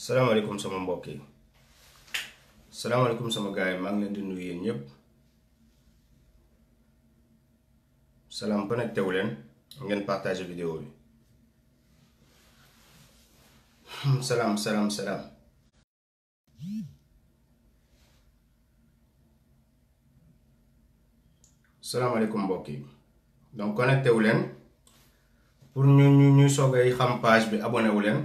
salaamaaleykum sama mbokk yi salaamaaleykum sama gars yi maa ngi leen di nuyu yéen ñëpp salaam connecté wu leen ngeen partagé vidéo bi salaam. salaamaaleykum mbokk yi donc connecté wu leen pour ñu soogay xam page bi abonné wu leen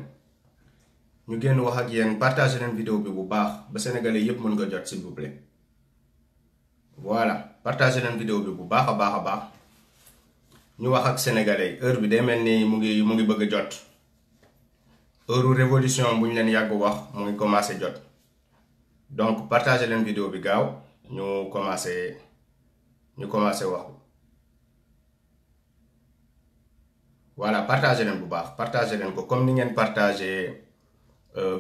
ñu génn wax ak yéen partagé leen vidéo bi bu baax ba sénégalais yépp mën nga jot s'il vous plaît voilà partagé leen vidéo bi bu baax a baax ñu wax ak sénégalais heure bi day mel ni mu ngi bëgg a jot heure révolution bu ñu leen yàgg wax mu ngi commencé jot donc partagé leen vidéo bi gaaw ñu commencé wax voilà partagé leen bu baax partagé leen ko comme ni ngeen partagé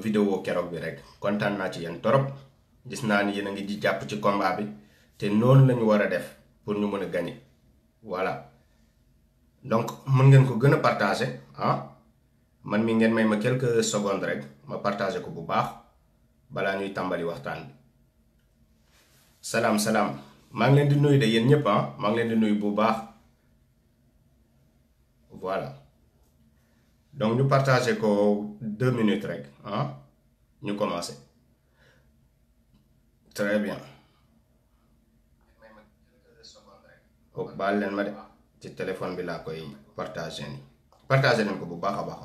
vidéo keroog bi rek kontaan naa ci yéen torop gis naa ni yéen a ngi di jàpp ci combat bi te noonu lañu war a def pour ñu mën a gagner voilà donc mën ngeen ko gën a partagé man mi ngeen may ma quelques secondes rek ma partagé ko bu baax balaa ñuy tàmbali waxtaan bi salaam maa ngi leen di nuyu de yéen ñëpp maa ngi leen di nuyu bu baax voilà donc ñu partagé ko 2 minutes rek ñu commencé très bien baal leen ma de ci téléphone bi laa koy partagé ni partagé leen ko bu baax a baax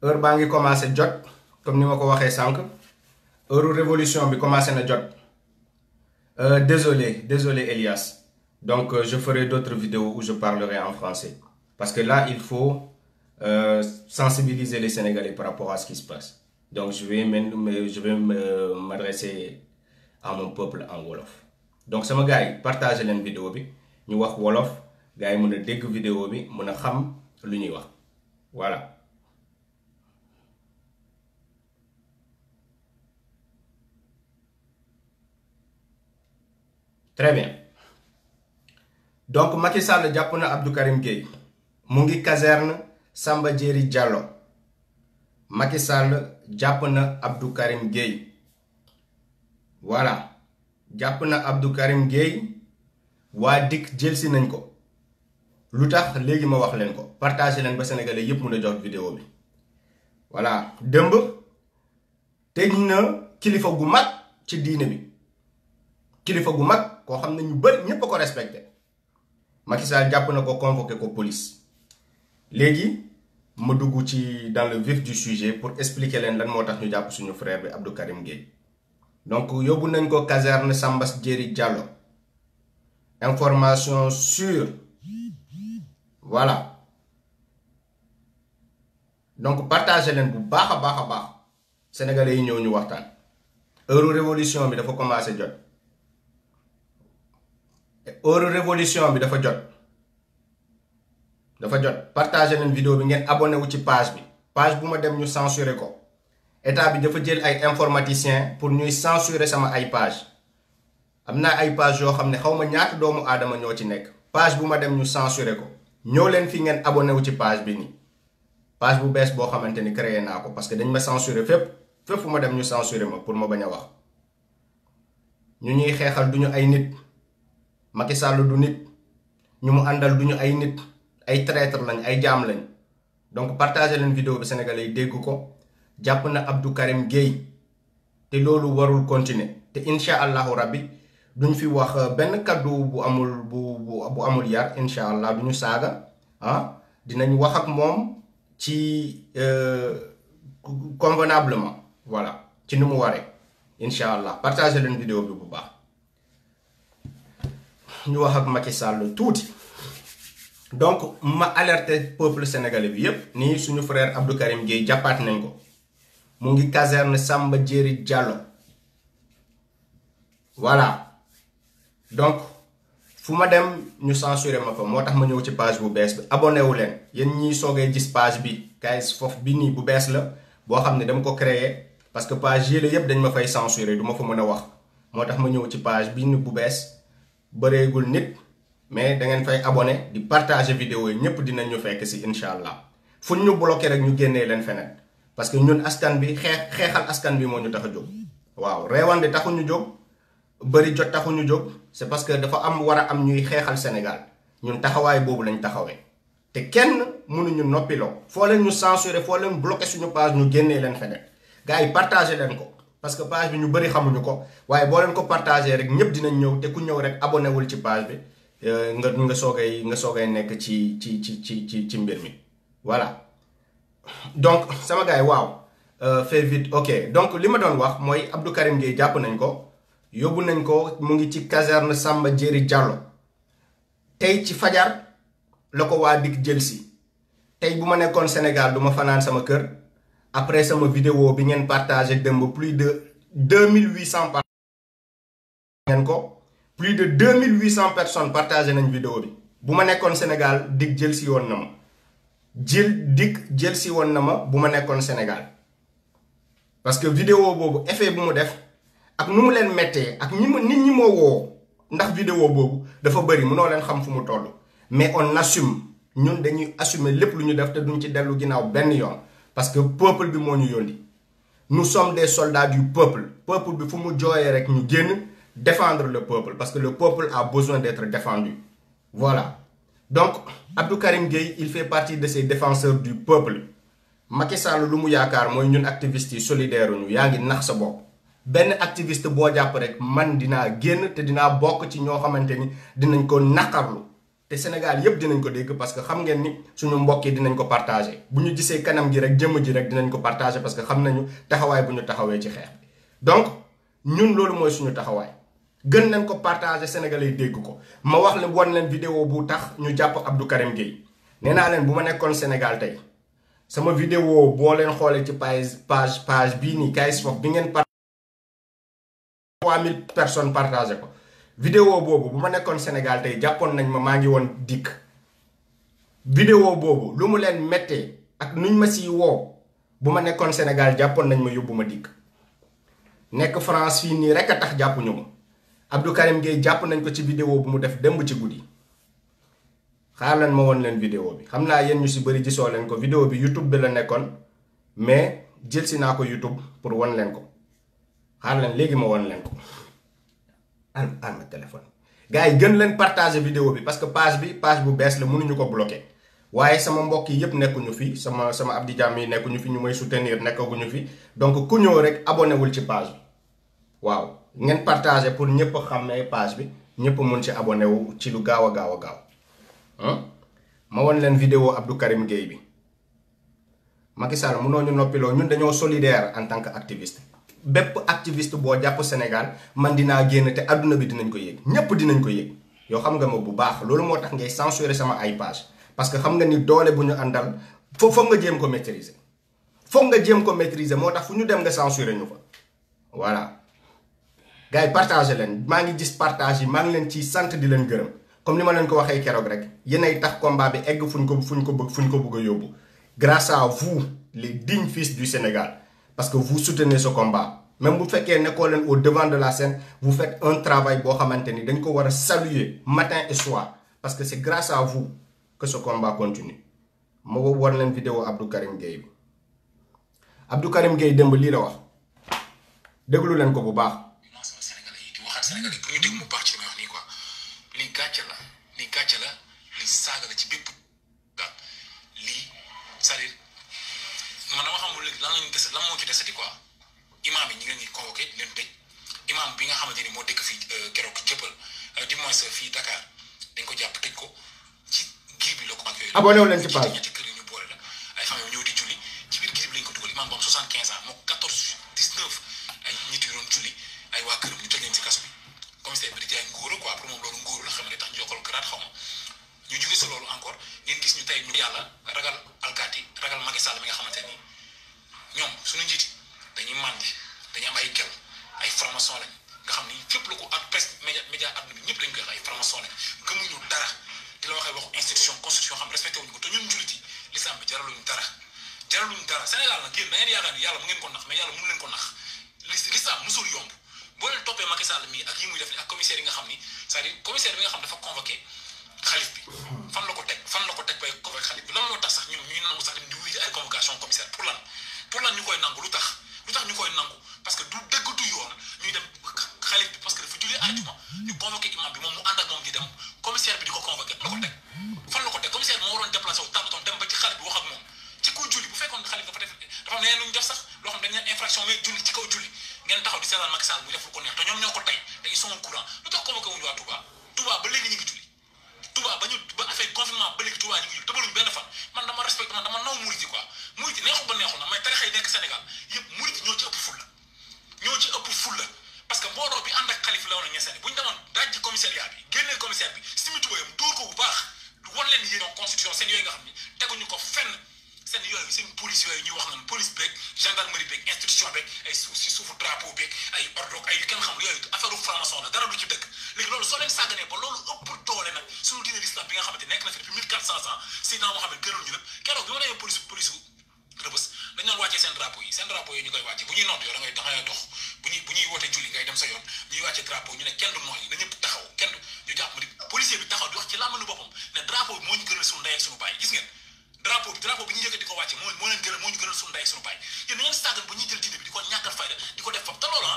heure baa ngi commencé jot comme ni ma ko waxee sànq heure révolution bi commencé na jot désolé Elias. Donc, je ferai d'autres vidéos où je parlerai en français. Parce que là, il faut sensibiliser les Sénégalais par rapport à ce qui se passe. Donc, je vais m'adresser à mon peuple en Wolof. Donc, sama gars yi partagez leen vidéo bi ñu wax Wolof gars yi mën a dégg vidéo bi mën a xam lu ñuy wax voilà. Très bien. Donc Macky Sall jàpp na Abdou Karim Gueye mu ngi caserne Samba Diéry Diallo Macky Sall jàpp na Abdou Karim Gueye voilà jàpp na Abdou Karim Gueye waa dikk jëlsi nañ ko lu tax léegi ma wax leen ko partagé leen ba sénégalais yépp mën a jot vidéo bi voilà dëmb tëj na kilifa gu mag ci diine bi kilifa gu mag koo xam ne ñu bari ñépp a ko respecté Macky Sall jàpp na ko convoqué ko police léegi ma dugg ci dans le vif du sujet pour expliquer leen lan moo tax ñu jàpp suñu frère bi Abdou Karim Gueye donc yóbbu nañ ko caserne Samba Diéry Diallo information sûre voilà donc partagé leen bu baax a baax sénégalais yi ñëw ñu waxtaan heure révolution bi dafa commencé jot heure révolution bi dafa jot partagé leen vidéo bi ngeen abonné wu ci page bu ma dem ñu censuré ko état bi dafa jël ay informaticiens pour ñuy censurer sama ay page am naa ay page yoo xam ne xaw ma ñaata doomu aadama ñoo ci nekk page bu ma dem ñu censuré ko ñëw leen fi ngeen abonné wu ci page bi nii page bu bees boo xamante ni créé naa ko parce que dañ ma censuré fépp fu ma dem ñu censuré ma pour ma bañ a wax ñu ñuy xeexal duñu ay nit Macky Sall du nit ñu mu àndal duñu ay nit ay traître lañ ay jaam lañ donc partagé leen vidéo bi sénégalais yi dégg ko jàpp na Abdou Karim Gueye te loolu warul continuer te incha allahu rabbi duñ fi wax benn kaddu bu amul yar incha allah duñu saaga dinañ wax ak moom ci convenablement voilà ci ni mu waree incha allah partagé leen vidéo bi bu baax. ñu wax ak Macky Sall tuuti donc ma alerté peuple sénégalais bi yépp nii suñu frère Abdou Karim Gueye jàppaat nañ ko mu ngi caserne Samba Diéry Diallo voilà donc fu ma dem ñu censuré ma fa moo tax ma ñëw ci page bu bees bi abonné wu leen yéen ñiy soogee gis page bi kay foofu bi nii bu bees la boo xam ne dama ko créé parce que page yële yépp dañ ma fay censuré du ma fa mën a wax moo tax ma ñëw ci page bi ni bu bees bëreegul nit mais da ngeen fay abonné di partager vidéo yi ñëpp dinañ ñu fekk si incha allah fu ñu bloqué rek ñu génnee leen feneen parce que ñun askan bi xeexal askan bi moo ñu tax a jóg. waaw reewande taxuñu jóg bëri jot taxuñu jóg c'est parce que dafa am war a am ñuy xeexal Sénégal ñun taxawaay boobu lañ taxawee te kenn mënuñu noppiloo foo leen ñu censurer foo leen bloqué suñu page ñu génnee leen feneen gars yi partagé leen ko parce que page bi ñu bëri xamuñu ko waaye boo leen ko partagé rek ñëpp dinañ ñëw te ku ñëw rek abonné wul ci page bi nga soogay nekk ci mbir mi voilà donc sama gars yi waaw fait vite ok donc li ma doon wax mooy Abdou Karim Gueye jàpp nañ ko yóbbu nañ ko mu ngi ci caserne Samba Diéry Diallo tey ci fajar la ko waa dik jël si tey bu ma nekkoon Sénégal du ma fanaan sama kër après sama vidéo bi ngeen partagé démb plus de 2800 ngeen ko plus de 2800 personnes partagé nañ vidéo bi bu ma nekkoon Sénégal dik jël si woon na ma dik jël si woon na ma bu ma nekkoon Sénégal parce que vidéo boobu effet bu mu def ak nu mu leen méttee ak nit ñi moo woo ndax vidéo boobu dafa bëri mënoo leen xam fu mu toll mais on assume ñun dañuy assumer lépp lu ñu def te duñ ci dellu ginnaaw benn yoon parce que peuple bi moo ñu yónni nous sommes des soldats du peuple bi fu mu jooyee rek ñu génn défendre le peuple parce que le peuple a besoin d'être défendu voilà donc Abdou Karim Gueye il fait partie de ces défenseurs du peuple Macky Sall lu mu yaakaar mooy ñun activistes yi solidaire ñu yaa ngi nax sa bopp benn activiste boo jàpp rek man dinaa génn te dinaa bokk ci ñoo xamante ni dinañ ko naqarlu te Sénégal yépp dinañ ko dégg parce que xam ngeen ni suñu mbokk yi dinañ ko partagé bu ñu gisee kanam gi rek jëmm ji rek dinañ ko partagé parce que xam nañu taxawaay bu ñu taxawee ci xeex bi donc ñun loolu mooy suñu taxawaay gën nañ ko partagé Sénégalais yi dégg ko ma wax leen wan leen vidéo bu tax ñu jàpp Abdou Karim Gueye nee naa leen bu ma nekkoon Sénégal tey sama vidéo boo leen xoolee ci page bii nii Kayz Fof bi ngeen 3000 personnes partagé ko vidéo boobu bu ma nekkoon Sénégal tey jàppoon nañ ma maa ngi woon dikk vidéo boobu lu mu leen méttee ak nuñ ma siy woo bu ma nekkoon Sénégal jàppoon nañ ma yóbbu ma dikk nekk France fii nii rek a tax jàppuñu ma Abdou Karim Gueye jàpp nañ ko ci vidéo bu mu def démb ci guddi xaar leen ma woon leen vidéo bi xam naa yéen ñu si bëri gisoo leen ko vidéo bi YouTube bi la nekkoon mais jël si naa ko YouTube pour won leen ko xaar leen léegi ma won leen ko al ma téléphone gars yi gën leen partager vidéo bi parce que page bu bees la mënuñu ko bloquer waaye sama mbokk yi yëpp nekkuñu fi sama Abdi Jàmm yi nekkuñu fi ñu may soutenir nekkaguñu fi donc ku ñëw rek abonné wul ci page bi waaw ngeen partager pour ñëpp xam ne page bi ñëpp mun ci abonné wu ci lu gaaw a gaaw ma won leen vidéo Abdou Karim Gueye bi Macky Sall mënoo ñu noppiloo ñun dañoo solidaire en tant que activiste bépp activiste boo jàpp Sénégal man dinaa génn te adduna bi dinañ ko yëg ñépp dinañ ko yëg yow xam nga ma bu baax loolu moo tax ngay censurer sama ay page parce que xam nga ni doole bu ñu àndal foog nga jéem ko maîtriser moo tax fu ñu dem nga censurer ñu fa voilà gars yi partagé leen maa ngi gis partage yi maa ngi leen ciy sant di leen gërëm comme ni ma leen ko waxee keroog rek yéenay tax combat bi egg fuñ ko bëgg a yóbbu grâce à vous les dignes fils du Sénégal parce que vous soutenez ce combat même bu fekkee nekkoo leen au devant de la scène vous faites un travail boo xamante ni dañ ko war a saluer matin et soir parce que c'est grâce à vous que ce combat continue ma war leen vidéo Abdou Karim Gueye bi Abdou Karim Gueye démb lii la wax déglu leen ko bu baax. Sénégalais pour ñu dégg mu baax ci li may wax nii quoi lii gàcce la lii saaga la ci bépp daal lii c'est-à-dire man dama xamul léegi lan moo ci desati quoi imam yi ñi ngeen di convoqué leen tëj imam bi nga xamante ni moo dëkk fii keroog jëppal du moins fii Dakar dañ ko jàpp tëj ko ci gir bi la ko mag yooyu abonné wu leen ci page ñetti kër yi ñu boole la ay famille ñëw di julli ci biir gir bi lañ ko dugal imam bu am 75 ans moo 14 19 ay nit yu doon julli ay waa këram ñu tëj leen ci kaso bi commissaire bi di jaay ngóoru quoi pour moom loolu ngóoru la xam ne tax ñu yokkal grade xaw ma ñu jóge si loolu encore ngeen gis ñu tey ñu yàlla ragal alkaati ragal Macky Sall mi nga xamante ni ñoom suñu njiiti dañuy màndi dañuy am ay gel ay formation lañ nga xam ni fépp la ko ak presse média àdduna bi ñëpp lañ koy wax ay formation lañ gëmuñu dara di la waxee waxu institution constitution xam respecté wuñu ko te ñun jullit yi l'islam bi jaraluñu dara Sénégal nag yéen da ngeen yaakaar ni yàlla mu ngeen ko nax mais yàlla mënu leen ko nax l'islam musul yomb boo leen toppee Macky Sall mii ak yi muy def ni ak commissaire yi nga xam ni c'est-à-dire commissaire bi nga xam dafa convoqué xalif bi fan la ko teg bay convoqué xalif bi lan moo tax sax ñoom ñuy nangu sax dem di wuy ay convocation commissaire pour lan ñu koy nangu lu tax ñu koy nangu parce que du dëgg du yoon ñuy dem xalif bi parce que dafa julli àjjuma ñu convoqué imam bi moom mu ànd ak moom di dem commissaire bi di ko convoqué la ko teg fan la ko teg commissaire moo waroon déplacé wu tàmbatoon dem ba ci xalif bi wax ak moom ci kaw julli bu fekkoon xalif dafa am leneen lu ñu def sax loo xam dañ leen infraction mais julli ci kaw julli ngeen taxaw di seetaan Macky Sall mu def lu ko neex te ñoom ñoo ko tey te ils sont au courant lu tax convoqué wuñu waa Touba ba léegi ñu ngi julli Touba ba affaire confinement ba léegi Touba ñu ngi julli tëbaluñu benn fan man dama respecté man dama naw murit yi quoi murit yi neexul ba neexul na mais tarixa yi nekk Sénégal yëpp murit yi ñoo ci ëpp fulla parce que mbooloo bi ànd ak xalif la woon a ñeseen bu ñu demoon dajji commissariat bi génnee commissaire bi simi tubayam dóor ko bu baax wan leen yéen constitution seen yooyu nga xam ni teguñu ko fenn seen yooyu seen police yooyu ñuy wax naan police beeg gendarmerie beeg institution beeg ay suuf si suufu drapeau beeg ay ordre ay kenn xam yooyu affaire franc-maçon la dara du ci dëkk léegi loolu soo leen sàgganee ba loolu ëpp doole nag suñu diine l'islam bi nga xamante nekk na fi depuis 1400 ans Seydina Mohamed gënal ñu lépp keroog bi ma demee police Rëbës dañ doon wàccee seen drapeau yi ñu koy wàcce bu ñuy noot yow da ngay dox bu ñuy woote julli ngay dem sa yoon ñuy wàcce drapeau ñu ne kenn du nooy na ñëpp taxaw kenn du ñu jàpp ma di policier bi taxaw di wax ci làmmiñu boppam ne drapeau bi moo ñu gënal suñu ndey ak suñu baay gis ngeen drapeau bi ñu yëkkati di ko wàcce moo leen gënal moo ñu gënal suñu ndey ak suñu baay yéen da ngeen sàggan ba ñuy jël diine bi di ko ñàkkal fayda di ko def fam te loolu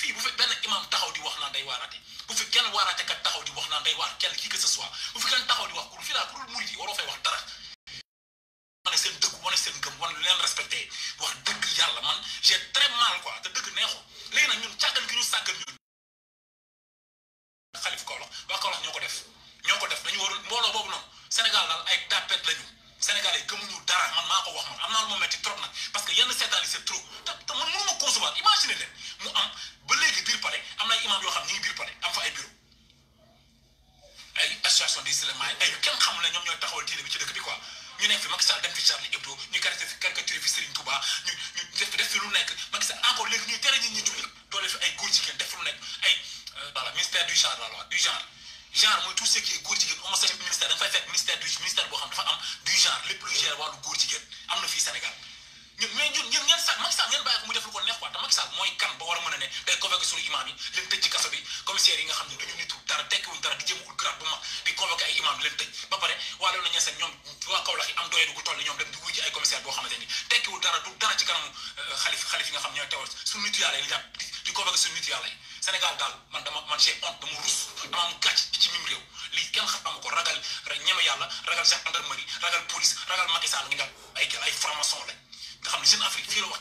fii bu fekk benn imam taxaw di wax naan day waaraate bu fi kenn waaraate kat taxaw di wax naan day waar kenn kii que ce soit bu fi kenn taxaw di wax ku fi laa ku dul murit yi waroo fay wax dara wane seen dëgg wane seen gëm wane lu leen respecté wax dëgg yàlla man j'ai très mal quoi te dëgg neexu léegi nag ñun càggan gi ñu sàggan ñun xalif Kaolack waa Kaolack ñoo ko def dañu warul mbooloo boobu noonu Sénégal daal ay tapet lañu Sénégal yi gëmuñu dara man maa ko wax man am naa lu ma metti trop nag parce que yenn seetaan yi c'est trop te man mënu ma concevoir imaginer leen mu am ba léegi biir palais am na ay imam yoo xam ñi ngi biir palais am fa ay bureau ay association des éléments ay kenn xamul ne ñoom ñooy taxawal diine bi ci dëkk bi quoi ñu nekk fi Macky Sall dem fi Charlie Hebdo ñu caricature fi Serigne Touba ñu def fi lu nekk Macky Sall encore léegi ñuy tere ñi julli doole fi ay góor jigéen def fi lu nekk ay voilà ministère du genre la du genre mooy tout ce qui est góor jigéen homosexuel ministère da nga fay fekk ministère boo xam dafa am du genre lépp luy gérer wàllu góor jigéen am na fii Sénégal ñun ngeen sax Macky Sall ngeen bàyyi ko mu def lu ko neex quoi te Macky Sall mooy kan ba war a mën a ne day convoqué suñu imam yi leen tëj ci kaso bi commissaire yi nga xam ne duñu nitu dara tekkiwuñ dara di jéem a grade bu mag di convoqué ay imam leen tëj ba pare waa loolu na ñeseen ñoom waa Kaolack yi am doye du gu toll ni ñoom dem di wuy ji ay commissaire boo xamante ni tekkiwul dara du dara ci kanamu xalif yi nga xam ñooy teewal suñu nitu yàlla yi jàpp di convoqué suñu nitu yàlla yi Sénégal daal man j'ai honte dama rus dama am gàcc ci mim réew lii kenn xam ko ragal ñeme yàlla ragal gendarmerie ragal police ragal Macky Sall nga ay franc-maçon lañ nga xam ne Jeune Afrique fii la wax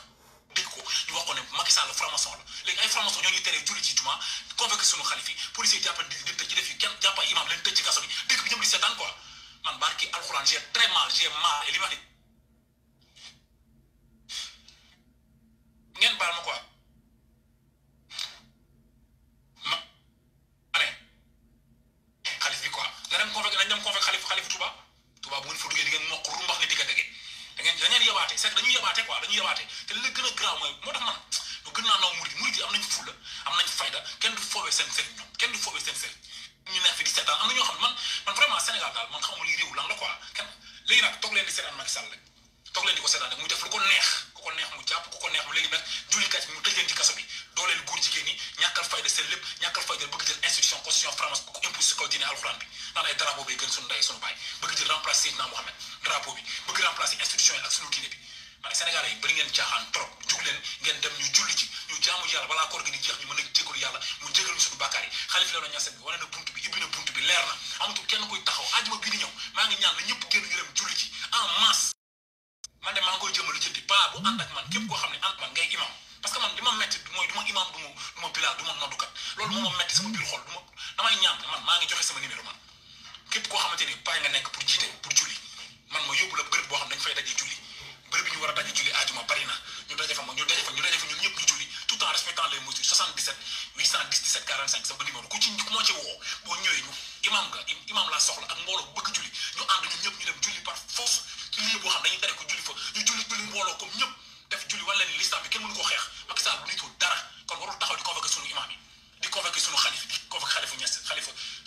dégg ko ñu wax ko ne Macky Sall franc-maçon la léegi ay franc-maçon ñoo ñuy teree julli ci juma convoqué suñu xalif yi policier yi jàppal di tëj ci def yi kenn jàpp ay imam leen tëj ci kaso bi dëkk bi ñëpp di seetaan quoi man barki alxuraan j'ai très mal et li ma wax ngeen baal ma quoi xalif bi quoi nga dem convoqué nañ dem convoqué xalif Touba bu ngeen fa duggee di ngeen mokk rumbax ni digga dege dañuy yabaate c'est que dañuy yabaate quoi dañuy yabaate te li la gën a grave mooy moo tax man lu gën naa naw murid yi am nañ fulla am nañ fayda kenn du foowee seen sëriñ ñoom kenn du foowee seen sëriñ ñu nekk fi di seetaan am na ñoo xam ne man vraiment Sénégal daal man xamuma li réew lan la quoi kenn léegi nag toog leen di seetaan Macky Sall rek toog leen di ko seetaan rek muy def lu ko neex ku ko neex mu jàpp ku ko neex mu léegi nag jullikat yi mu tëj leen ci kaso bi dooleel góor jigéen ñi ñàkkal fayda seen lépp ñàkkal fayda bëgg jël institution constitution France bu ko imposé si kaw diine alxuraan bi naan ay drapeau bi gën suñu ndey suñu baay bëgg jël remplacer Seydina Mohamed drapeau bi bëgg remplacer institution yi ak suñu diine bi man Sénégalais yi bari ngeen caaxaan trop jug leen ngeen dem ñu julli ci ñu jaamu yàlla balaa koor gi di jeex ñu mën a jégalu yàlla mu jégal ñu suñu bàkkaar yi xalif Léona Niassène bi wane na bunt bi ibbi na bunt bi leer na amatul kenn koy taxaw àjjuma bii di ñëw maa ngi ñaan na ñëpp génn ñu dem julli ci en masse man de maa ngi koy jëmalu jënti ba bu ànd ak man képp koo xam ne ànd man ngay imam parce que man li ma metti mooy du ma imam du ma bilaal du ma noddukat loolu moo ma metti sama biir xol du ma damay ñaan man maa ngi joxe sama numéro man képp koo xamante ni pare nga nekk pour jiite pour julli man ma yóbbu la bërëb boo xam dañ fay daje julli bërëb bi ñu war a daje julli aajuma bari na ñu daje fa ñun ñëpp ñu julli tout en respectant les mesures 77 810 17 45 sama numéro ku moo ci woo boo ñëwee ñu imam laa soxla ak mbooloo bëgg julli ñu ànd ñun ñëpp ñu dem julli par force ci lii boo xam dañuy tere ko julli fa ñu julli mbooloo comme ñëpp def julli wala ni l'islam bi kenn mënu ko xeex Macky Sall bu nitul dara kon warul taxaw di convoquer suñu imam yi di convoquer suñu xalif di convoquer xalifu Niassène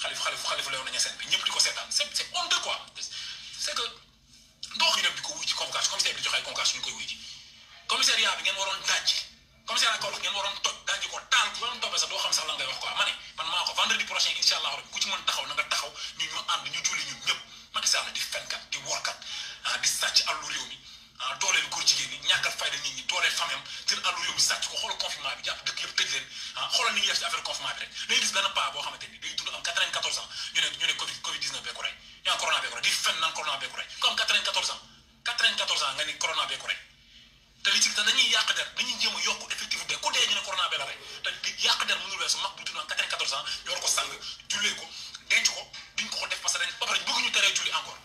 xalifu Léona Niassène bi ñëpp di ko seetaan c'est honteux quoi c'est que ndox ñu dem di ko wuy ci convocation commissaire bi di joxe ay convocation ñu koy wuy ji commissariat bi ngeen waroon dajji commissariat Kaolack ngeen waroon toj dajji ko taal ko waroon toppee sax doo xam sax lan ngay wax quoi ma ne man maa ko vendredi prochain incha allah rabbi ku ci mën taxaw na nga taxaw ñu ànd ni ñuy def ci affaire confinement bi rek dañuy gis benn paa boo xamante ni day dund am 94 ans ñu ne Covid 19 bee ko rey ñu naan corona bee ko rey di fen naan corona bee ko rey ku am 94 ans 94 ans nga ni corona bee ko rey te li ci te dañuy yàq der dañuy jéem a yokk effectif de ku dee ñu ne corona bee la rey te yàq der mënul weesu mag bu dund am 94 ans ñu war ko sang jullee ko denc ko duñ ko def parce que dañ ba pare bëgg ñu teree julli encore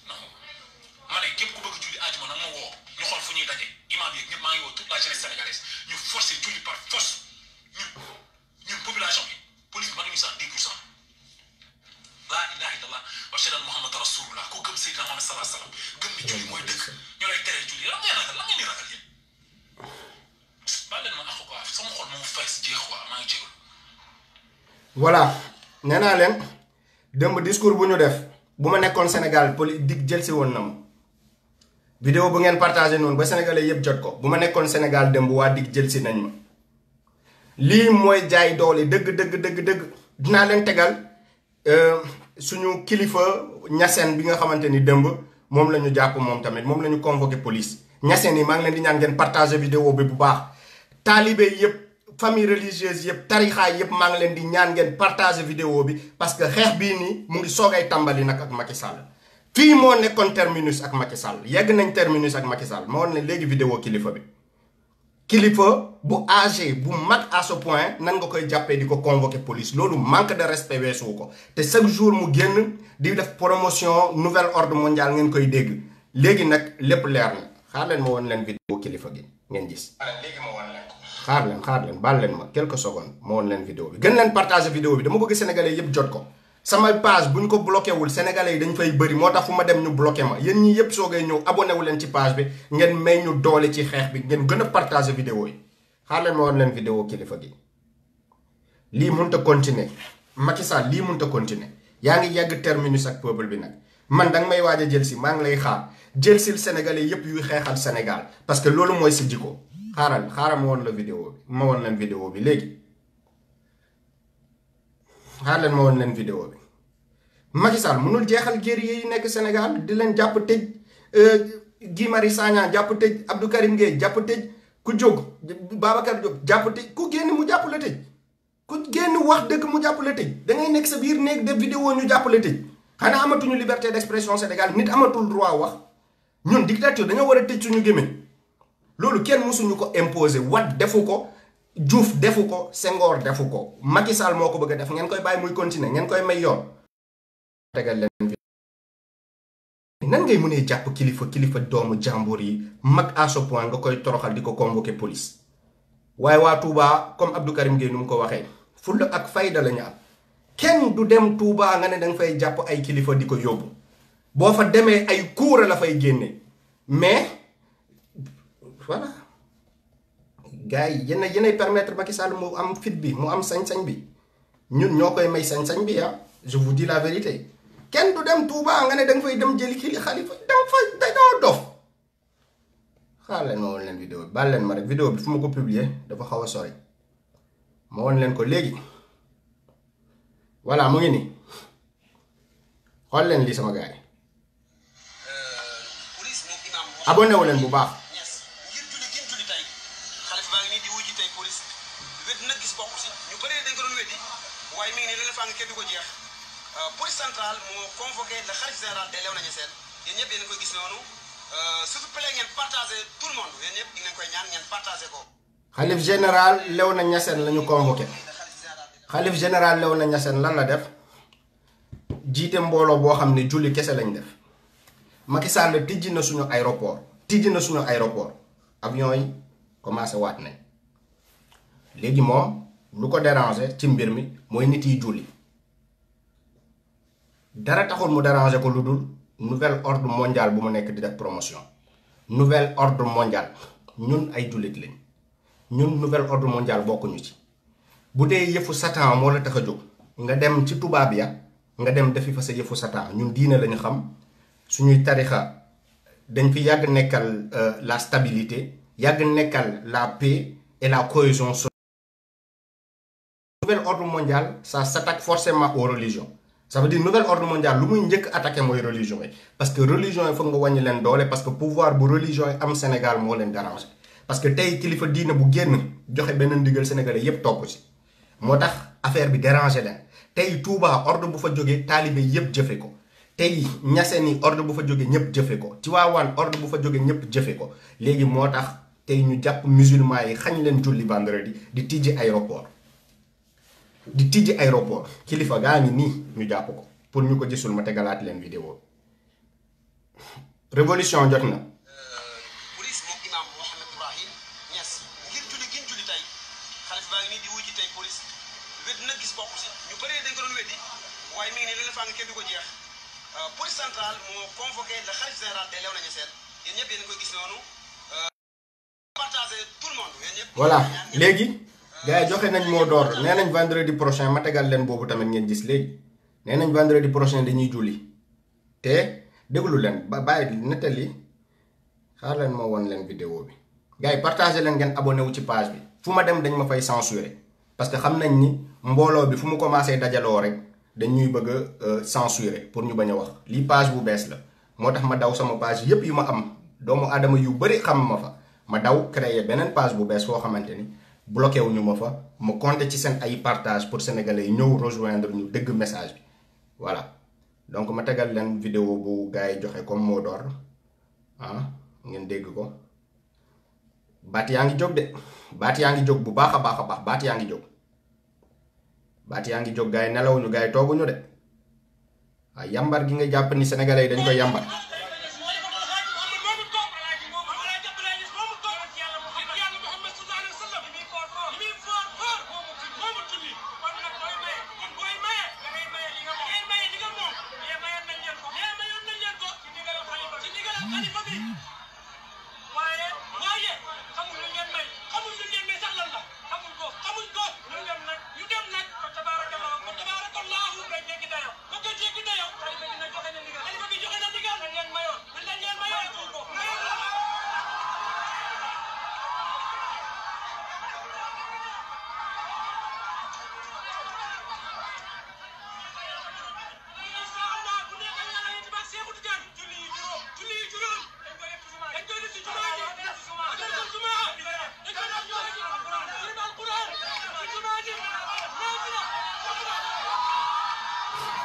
non ma ne képp ku bëgg julli àjjuma nag ma woo ñu xool fu ñuy daje imam yi ñëpp maa ngi woo toute la jeunesse sénégalaise ñu forcer julli par force ñun population bi police bi mënuñu sax 10%. laa ilaha illallah wa ashhadu anna muhammadan rasulullah ko gëm Seydina Muhammad sallallahu alayhi wa sallam gëm ni julli mooy dëgg ñu lay teree julli la ngeen di ragal yéen baal leen ma ak quoi sama xol moo fees jeex quoi maa ngi jégalu. voilà nee naa leen démb discours bu ñu def bu ma nekkoon Sénégal dig jël si woon na ma vidéo bu ngeen partagé noonu ba sénégalais yëpp jot ko bu ma nekkoon Sénégal démb waa dig jël si nañ ma lii mooy jaay doole dëgg dinaa leen tegal suñu kilifa ñaseen bi nga xamante ni démb moom la ñu jàpp moom tamit moom la ñu convoqué police ñaseen yi maa ngi leen di ñaan ngeen partagé vidéo bi bu baax taalibe yëpp famille religieuse yëpp tarixaay yëpp maa ngi leen di ñaan ngeen partagé vidéo bi parce que xeex bii nii mu ngi soogay tàmbali nag ak Macky Sall fii moo nekkoon terminus ak Macky Sall yegg nañ terminus ak Macky Sall ma woon ne léegi vidéo kilifa bi kilifa bu âgé bu mag à ce point nan nga koy jàppee di ko convoquer police loolu manque de respect weesu ko te chaque jour mu génn di def promotion nouvel ordre mondial ngeen koy dégg léegi nag lépp leer na xaar leen ma woon leen vidéo kilifa gi ngeen gis. léegi ma woon leen ko. xaar leen baal leen ma quelques secondes ma woon leen vidéo bi gën leen partager vidéo bi dama bëgg sénégalais yëpp jot ko. sama page bu ñu ko bloqué wul sénégalais yi dañ fay bëri moo tax fu ma dem ñu bloqué ma yéen ñii yëpp soogay ñëw abonné wu leen ci page bi ngeen may ñu doole ci xeex bi ngeen gën a partagé vidéo yi xaar leen ma woon leen vidéo kilifa gi lii mënut a continuer Macky Sall lii mënut a continuer yaa ngi yegg terminus ak peuple bi nag man danga may waaj a jël si maa ngi lay xaar jël sil sénégalais yëpp yuy xeexal Sénégal parce que loolu mooy si jikko xaaral ma woon la vidéo bi ma woon leen vidéo bi léegi xaar leen ma woon leen vidéo bi Macky Sall mënul jeexal guerrier yi nekk Sénégal di leen jàpp tëj Guy Marius Sagna jàpp tëj Abdou Karim Gueye jàpp tëj ku jóg Babacar Diop jàpp tëj ku génn mu jàpp la tëj ku génn wax dëgg mu jàpp la tëj da ngay nekk sa biir néeg def vidéo ñu jàpp la tëj xanaa amatuñu liberté d'expression Sénégal nit amatul droit wax ñun dictature dañoo war a tëj suñu gémmiñ loolu kenn mësuñu ko imposer Wade defu ko Diouf defu ko Senghor defu ko Macky Sall moo ko bëgg a def ngeen koy bàyyi muy continuer ngeen koy may yoon tegal leen nan ngay mënee jàpp kilifa doomu jàmbur yi mag à ce point nga koy toroxal di ko convoquer police waaye waa Touba comme Abdou Karim Gueye nu mu ko waxee fulla ak fayda la ñu am kenn du dem Touba nga ne danga fay jàpp ay kilifa di ko yóbbu boo fa demee ay kuura la fay génne mais voilà gars yi yéenay permettre Macky Sall mu am fit bi mu am sañ-sañ bi ñun ñoo koy may sañ-sañ bi ah je vous dis la vérité kenn du dem Touba nga ne danga fay dem jëli xalifa danga fay dañoo dof xaar leen ma woon leen vidéo bi baal leen ma rek vidéo bi fu ma ko publier dafa xaw a sori ma woon leen ko léegi voilà mu ngi nii xool leen lii sama gars yi abonné wu leen bu baax police centrale moo convoqué le khalife général de Léona Niassène yéen ñëpp yéen a koy gis noonu s'il vous plaît ngeen partagé tout le monde yéen ñëpp di ngeen koy ñaan ngeen partagé ko. xalif général Léona Niassène la ñu convoqué xalif général Léona Niassène lan la def jiite mbooloo boo xam ne julli kese lañ def Macky Sall tijji na suñu aéroport avion yi commencé waat nañ léegi moom lu ko déranger ci mbir mi mooy nit yi julli. dara taxul mu déranger ko lu dul nouvel ordre mondial bu mu nekk di def promotion nouvel ordre mondial ñun ay jullit lañ ñun nouvel ordre mondial bokkuñu ci bu dee yëfu satan moo la tax a jóg nga dem ci tubaab ya nga dem defi fa sa yëfu satan ñun diine lañu xam suñuy tarixa dañ fi yàgg nekkal la stabilité yàgg nekkal la paix et la cohésion sociale. Nouvel ordre mondial ça s'attaque forcément aux religions. Ça veut dire nouvel ordre mondial lu muy njëkk attaqué mooy religion yi parce que religion yi foog nga wàññi leen doole parce que pouvoir bu religion yi am Sénégal moo leen déranger parce que tey kilifa diina bu génn joxe benn ndigal sénégalais yépp topp ci moo tax affaire bi déranger leen tey Touba ordre bu fa jógee taalibe yépp jëfe ko tey Ñaseen ordre bu fa jógee ñëpp jëfe ko Tiwaawan ordre bu fa jógee ñëpp jëfe ko léegi moo tax tey ñu jàpp musulman yi xañ leen julli vendredi di tijji aéroport kilifa gaa ngi nii ñu jàpp ko pour ñu ko gisul ma tegalaat leen vidéo révolution jot na police moom imam Mohamed Ibrahim Niass ngir julli gi ñu julli tey xalif baa ngi nii di wuy ji tey police wedd nag gis bokku si ñu bëree dañ ko doon weddi waaye mi ngi ne leen faa ngi kenn du ko jeex police centrale moo convoqué le khalife général des Léona Niassène yéen ñëpp yéen koy gis noonu partagé tout le monde yéen ñëpp voilà léegi gars yi joxe nañ moo door nee nañ vendredi prochain ma tegal leen boobu tamit ngeen gis léegi nee nañ vendredi prochain dañuy julli te déglu leen ba bàyyi nettali xaar leen ma woon leen vidéo bi gars yi partagé leen ngeen abonné wu ci page bi fu ma dem dañ ma fay censurer parce que xam nañ ni mbooloo bi fu mu commencé dajaloo rek dañ ñuy bëgg a censurer pour ñu bañ a wax lii page bu bees la moo tax ma daw sama page yépp yu ma am doomu aadama yu bari xam ma fa ma daw créer beneen page bu bees foo xamante ni bloqué wu ñu ma fa ma compter ci seen ay partage pour sénégalais yi ñëw rejoindre ñu dëgg message bi voilà donc ma tegal leen vidéo bu gars yi joxe comme mot d'ordre ngeen dégg ko baat yaa ngi jóg de baat yaa ngi jóg bu baax a baax baat yaa ngi jóg gars yi nelawuñu gars yi tooguñu de waaye yambar gi nga jàpp ni sénégalais yi dañ koy yambar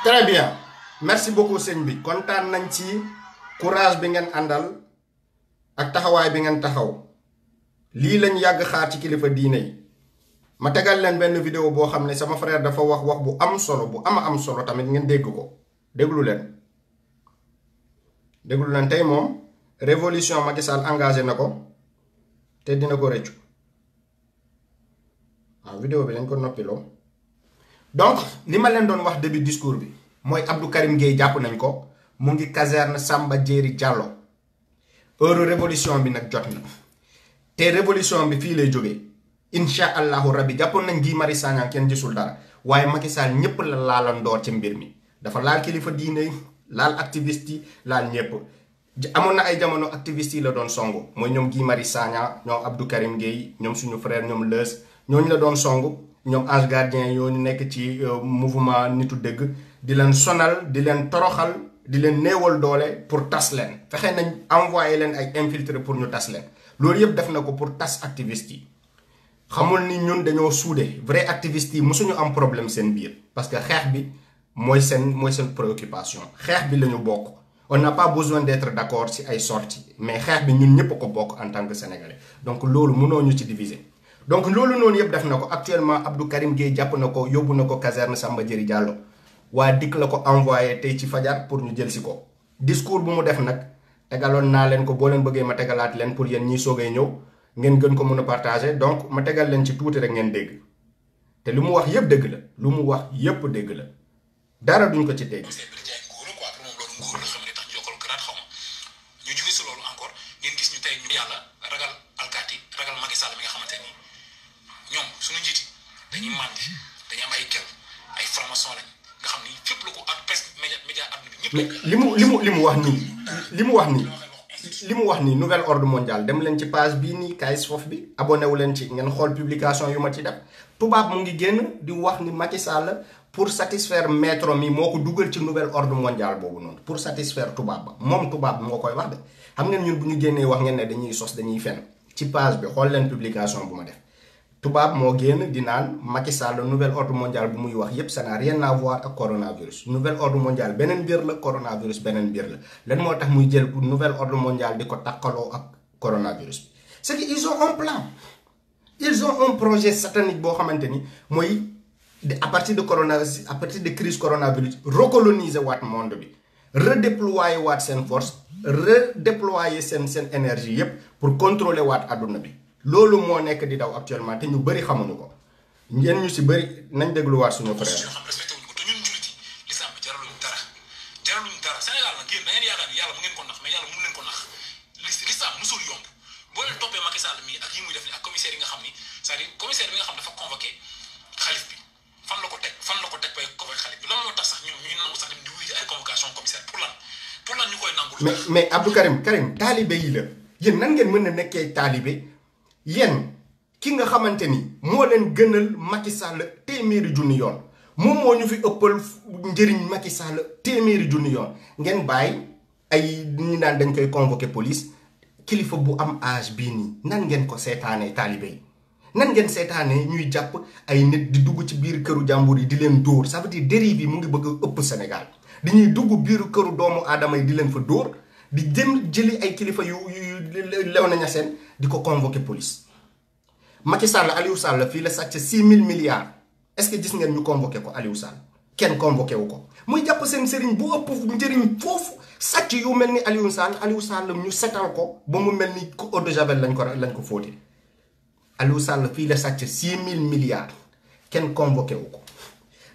très bien merci beaucoup sëñ bi kontaan nañ ci courage bi ngeen àndal ak taxawaay bi ngeen taxaw lii lañ yàgg xaar ci kilifa diine yi ma tegal leen benn vidéo boo xam ne sama frère dafa wax bu am solo bu am solo tamit ngeen dégg ko déglu leen tey moom révolution Macky Sall engagé na ko te dina ko rëccu waaw vidéo bi lañ ko noppiloo donc li ma leen doon wax début discours bi mooy Abdou Karim Gueye jàpp nañ ko mu ngi caserne Samba Diéry Diallo heure révolution bi nag jot na te révolution bi fii lay jógee incha allahu rabbi jàppoon nañ Guy Marius Sagna kenn gisul dara waaye Macky Sall ñëpp la laalandoor ci mbir mi dafa laal kilifa diine laal activiste yi laal ñëpp amoon na ay jamono activiste yi la doon songu mooy ñoom Guy Marius Sagna ñoom Abdou Karim Gueye ñoom suñu frère ñoom Leus ñooñu la doon songu ñoom Ange Gardien yoo ñu nekk ci mouvement nitu dëgg di leen sonal di leen toroxal di leen néewal doole pour tas leen fexe nañ envoyé leen ay infiltré pour ñu tas leen loolu yëpp def na ko pour tas activiste yi xamul ni ñun dañoo suude vrai activiste yi mosuñu am problème seen biir parce que xeex bi mooy seen préoccupation xeex bi la ñu bokk on n'a pas besoin d'être d'accord ci ay sorties mais xeex bi ñun ñëpp ko bokk en tant que sénégalais donc loolu mënoo ñu ci diviser. donc loolu noonu yëpp def na ko actuellement Abdou Karim Gueye jàpp na ko yóbbu na ko caserne Samba Diéry Diallo waa dikk la ko envoyé tey ci fajar pour ñu jël si ko discours bu mu def nag tegaloon naa leen ko boo leen bëggee ma tegalaat leen pour yéen ñiy soogay ñëw ngeen gën ko mën a partager donc ma tegal leen ci tuuti rek ngeen dégg te lu mu wax yëpp dëgg la dara duñ ko ci dégg. ñoom suñu njiiti dañuy màndi dañuy am ay kel ay formation lañ nga xam ni fépp la ko ak presque média àdduna bi ñëpp. mais li mu wax nii nouvel ordre mondial dem leen ci page bii nii KS Fof bi abonné wu leen ci ngeen xool publication yu ma ci def tubaab mu ngi génn di wax ni Macky Sall pour satisfaire maître mi moo ko dugal ci nouvel ordre mondial boobu noonu pour satisfaire tubaab ba moom tubaab moo koy wax de xam ngeen ñun bu ñu génnee wax ngeen ne dañuy sos dañuy fen ci page bi xool leen publication bu ma def tubaab moo génn di naan Macky Sall nouvel ordre mondial bu muy wax yépp ça n'a rien à voir ak coronavirus nouvel ordre mondial beneen mbir la coronavirus beneen mbir la lan moo tax muy jël nouvel ordre mondial di ko takkaloo ak coronavirus bi c'est que ils ont un plan ils ont un projet satanique boo xamante ni mooy à partir de coronavirus à partir de crise coronavirus recoloniser waat monde bi redéployer waat seen force redéployer seen énergie yépp pour contrôler waat adduna bi loolu moo nekk di daw actuellement te ñu bëri xamuñu ko ngeen ñu si bëri nañ dégluwaat suñu frère. xam respecté wuñ ko te ñun jullit yi lislaam bi jaraluñ dara Sénégal nag yéen da ngeen yaakaar ni yàlla mu ngeen ko nax mais yàlla mun leen ko nax lislaam musul yomb boo leen toppee Macky Sall mi ak yi muy def ni ak commissaire yi nga xam ni c'est-à-dire commissaire bi nga xam dafa convoqué xalif bi fan la ko teg bay convoqué xalif bi lan moo tax sax ñoom ñuy nangu sax dem di wuyu ay convocation commissaire pour lan ñu koy nangul. mais Abdou Karim taalibe yi la yéen nan ngeen mën a nekkee taalibe yéen ki nga xamante ni moo leen gënal Macky Sall téeméeri junni yoon moom moo ñu fi ëppal njëriñ Macky Sall téeméeri junni yoon ngeen bàyyi ay ñu naan dañ koy convoqué police kilifa bu am âge bii nii nan ngeen ko seetaanee taalibe yi nan ngeen seetaanee ñuy jàpp ay nit di dugg ci biir këru jàmbur yi di leen dóor ça veut dire dérive yi mu ngi bëgg a ëpp Sénégal dañuy dugg biiru këru doomu aadama yi di leen fa dóor di jëli ay kilifa yu Léona Niassène di ko convoqué police Macky Sall Aliou Sall fii la sàcc 6000 milliards est-ce que gis ngeen ñu convoqué ko Aliou Sall kenn convoqué wu ko muy jàpp seen sëriñ bu ëpp njëriñ foofu sàcc yu mel ni Aliou Sall ñu setal ko ba mu mel ni eau de javel lañ ko fóote Aliou Sall fii la sàcc 6000 milliards kenn convoqué wu ko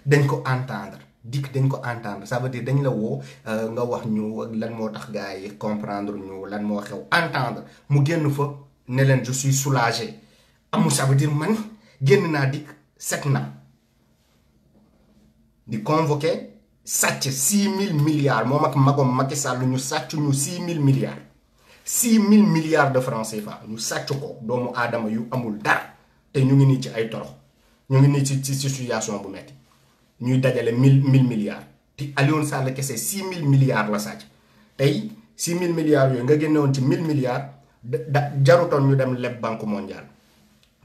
dañ ko entendre dañ ko entendre ça veut dire dañ la woo nga wax ñu lan moo tax gars yi comprendre ñu lan moo xew entendre mu génn fa ne leen je suis soulagé amul ça veut dire man génn naa dikk set na di convoqué sàcc 6000 milliards moom ak magom Macky Sall ñu sàcc ñu 6000 milliards 6000 milliards de francs CFA ñu sàcc ko doomu aadama yu amul dara te ñu ngi nii ci ay torox ñu ngi nii ci situation bu metti ñuy dajale 1000 milliards te Aliou Sall kese 6000 milliards la sàcc tey 6000 milliards yooyu nga génne woon ci 1000 milliards jarutoon ñu dem leb banque mondiale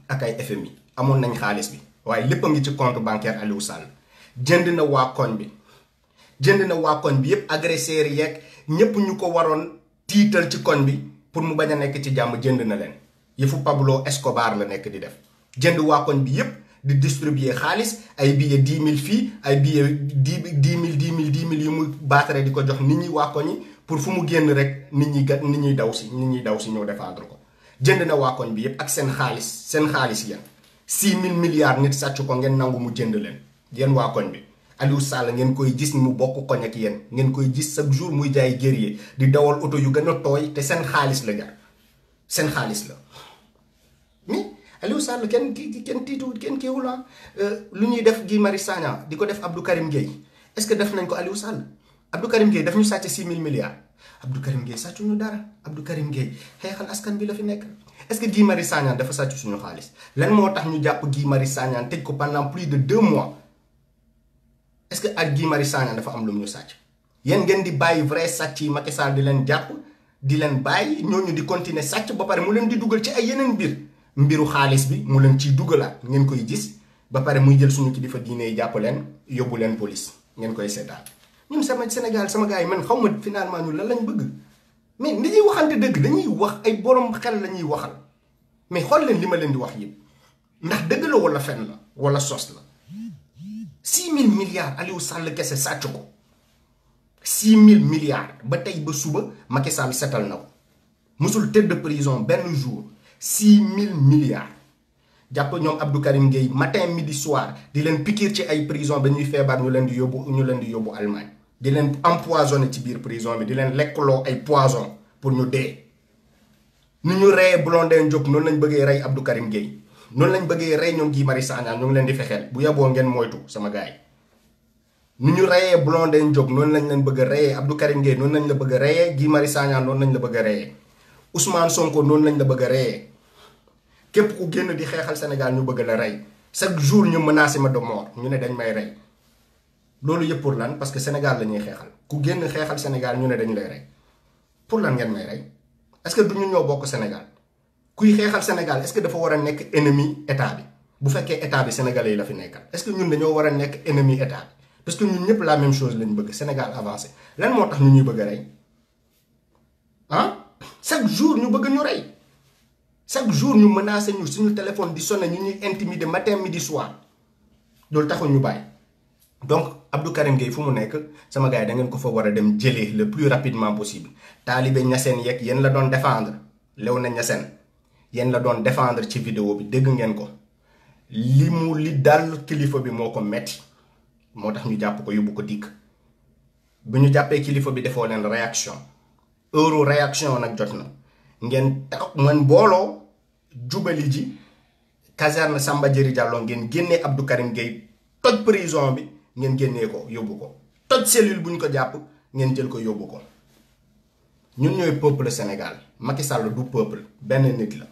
ak ay FMI amoon nañ xaalis bi waaye lépp a ngi ci compte bancaire Aliou Sall jënd na waa koñ bi yépp agresseurs yi yeeg ñépp ñu ko waroon tiital ci koñ bi pour mu bañ a nekk ci jàmm jënd na leen yëfu Pablo Escobar la nekk di def jënd waa koñ bi yépp di distribuer xaalis ay billets 10 000 fii ay billets 10 000 yu mu baatare di ko jox nit ñi waa koñ yi pour fu mu génn rek nit ñi daw si ñëw défendre ko jënd na waa koñ bi yépp ak seen xaalis yéen 6000 milliards nit sàcc ko ngeen nangu mu jënd leen yéen waa koñ bi Aliou Sall ngeen koy gis mu bokk koñ ak yéen ngeen koy gis chaque jour muy jaay guerrier di dawal oto yu gën a tooy te seen xaalis la jar seen xaalis la mais Aliou Sall kenn tiitu kenn kiiwul lu ñuy def Guy Marius Sagna di ko def Abdou Karim Gueye est-ce que def nañ ko Aliou Sall Abdou Karim Gueye daf ñu sàcc 6000 milliards Abdou Karim Gueye sàccu ñu dara Abdou Karim Gueye xeexal askan bi la fi nekk est-ce que Guy Marius Sagna dafa sàcc suñu xaalis lan moo tax ñu jàpp Guy Marius Sagna tëj ko pendant plus de 2 mois est-ce que ak Guy Marius Sagna dafa am lu mu ñu sàcc yéen ngeen di bàyyi vrai sàcc yi Macky Sall di leen jàpp di leen bàyyi ñooñu di continuer sàcc ba pare mu leen di dugal ci ay yeneen mbiru xaalis bi mu leen ciy dugalaat ngeen koy gis ba pare muy jël suñu kilifa diine yi jàpp leen yóbbu leen police ngeen koy seetaan ñun sama Sénégal sama gars yi man xaw ma finalement ñun lan lañ bëgg mais dañuy waxante dëgg dañuy wax ay borom xel la ñuy waxal mais xool leen li ma leen di wax yëpp ndax dëgg la wala fen la wala sos la 6000 milliards Aliou Sall kese sàcc ko 6000 milliards ba tey ba suba Macky Sall setal na ko musul tëdd prison benn jour 6000 milliards jàpp ñoom Abdou Karim Gueye matin midi soir di leen piqûre ci ay prison ba ñuy feebar ñu leen di yóbbu Allemagne di leen empoisonné ci biir prison bi di leen lekkloo ay poison pour ñu dee. ni ñu reyee Blondin Diop noonu lañ bëggee rey Abdou Karim Gueye noonu lañ bëggee rey ñoom Guy Marius Sagna ñu ngi leen di fexeel bu yeboo ngeen moytu sama gars yi. ni ñu reyee Blondin Diop noonu lañ leen bëgg a reyee Abdou Karim Gueye noonu lañ la bëgg a reyee Guy Marius Sagna noonu lañ la bëgg a reyee Ousmane Sonko noonu lañ la bëgg a reyee. képp ku génn di xeexal Sénégal ñu bëgg la rey chaque jour ñu menacé ma de mort ñu ne dañ may rey loolu yëpp pour lan parce que Sénégal la ñuy xeexal ku génn xeexal Sénégal ñu ne dañ lay rey pour lan ngeen may rey est-ce que du ñu ñoo bokk Sénégal kuy xeexal Sénégal est-ce que dafa war a nekk ennemi état bi bu fekkee état bi sénégalais yi la fi nekkal est-ce que ñun dañoo war a nekk ennemi état bi parce que ñun ñëpp la même chose lañ bëgg Sénégal avancé lan moo tax ñu ñuy bëgg a rey chaque jour ñu bëgg ñu rey chaque jour ñu menacé ñu suñu téléphone di sonné ñu ñuy intimider matin midi soir loolu taxul ñu bàyyi. donc Abdou Karim Gueye fu mu nekk sama gars yi da ngeen ko fa war a dem jëlee le plus rapidement possible taalibe Niassène yeeg yéen la doon défendre Léona Niassène yéen la doon défendre ci vidéo bi dégg ngeen ko li dal kilifa bi moo ko metti moo tax ñu jàpp ko yóbbu ko dikk bu ñu jàppee kilifa bi defoo leen réaction heure réaction nag jot na ngeen tax ngeen booloo jubali ji caserne Samba Diéry Diallo ngeen génnee Abdou Karim Gueye toj prison bi ngeen génnee ko yóbbu ko toj cellule bu ñu ko jàpp ngeen jël ko yóbbu ko ñun ñooy peuple Sénégal Macky Sall du peuple benn nit la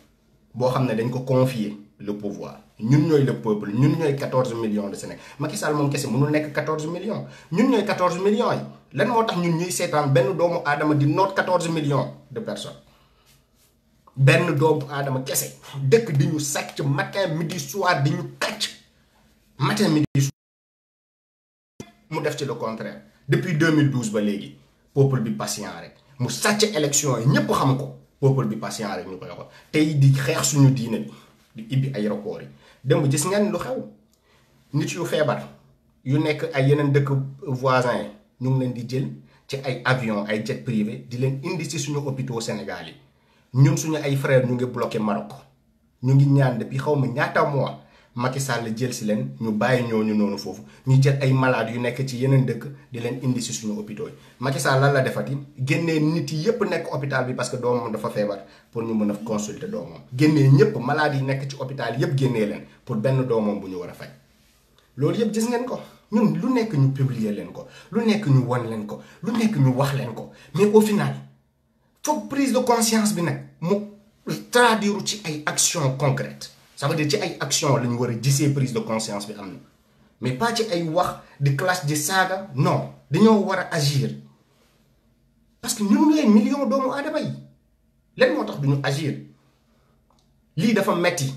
boo xam ne dañ ko confier le pouvoir ñun ñooy le peuple ñun ñooy 14 millions de Sénégal Macky Sall moom kese mënul nekk 14 millions ñun ñooy 14 millions yi lan moo tax ñun ñuy seetaan benn doomu aadama di noot 14 millions de personnes benn doomu aadama kese dëkk di ñu sàcc matin midi soir di ñu kàcc matin midi soir mu def ci le contraire depuis 2012 ba léegi peuple bi patient rek mu sàcc élection yi ñépp xam ko peuple bi patient rek ñu koy xool tey di xeex suñu diine bi di ibbi aéroport yi démb gis ngeen lu xew nit yu feebar yu nekk ay yeneen dëkk voisin yi ñu ngi leen di jël ci ay avion ay jet privé di leen indi ci suñu hôpitaux Sénégal yi ñun suñu ay frères ñu ngi bloqué Maroc ñu ngi ñaan depuis xaw ma ñaata mois Macky Sall jël si leen ñu bàyyi ñooñu noonu foofu ñu jël ay malades yu nekk ci yeneen dëkk di leen indi si suñu hôpitaux yi Macky Sall lan la defati génnee nit yi yépp nekk hôpital bi parce que doomam dafa feebar pour ñu mën a consulter doomam génnee ñëpp malades yi nekk ci hôpital yépp génnee leen pour benn doomam bu ñu war a faj loolu yépp gis ngeen ko ñun lu nekk ñu publier leen ko lu nekk ñu won leen ko lu nekk ñu wax leen ko mais au final foog prise de conscience bi nag mu traduire ci ay actions concrètes ça veut dire ci ay action la ñu war a gisee prise de conscience bi am na mais pas ci ay wax di clash di saaga non dañoo war a agir parce que ñun ñooy million doomu aadama yi lan moo tax duñu agir lii dafa metti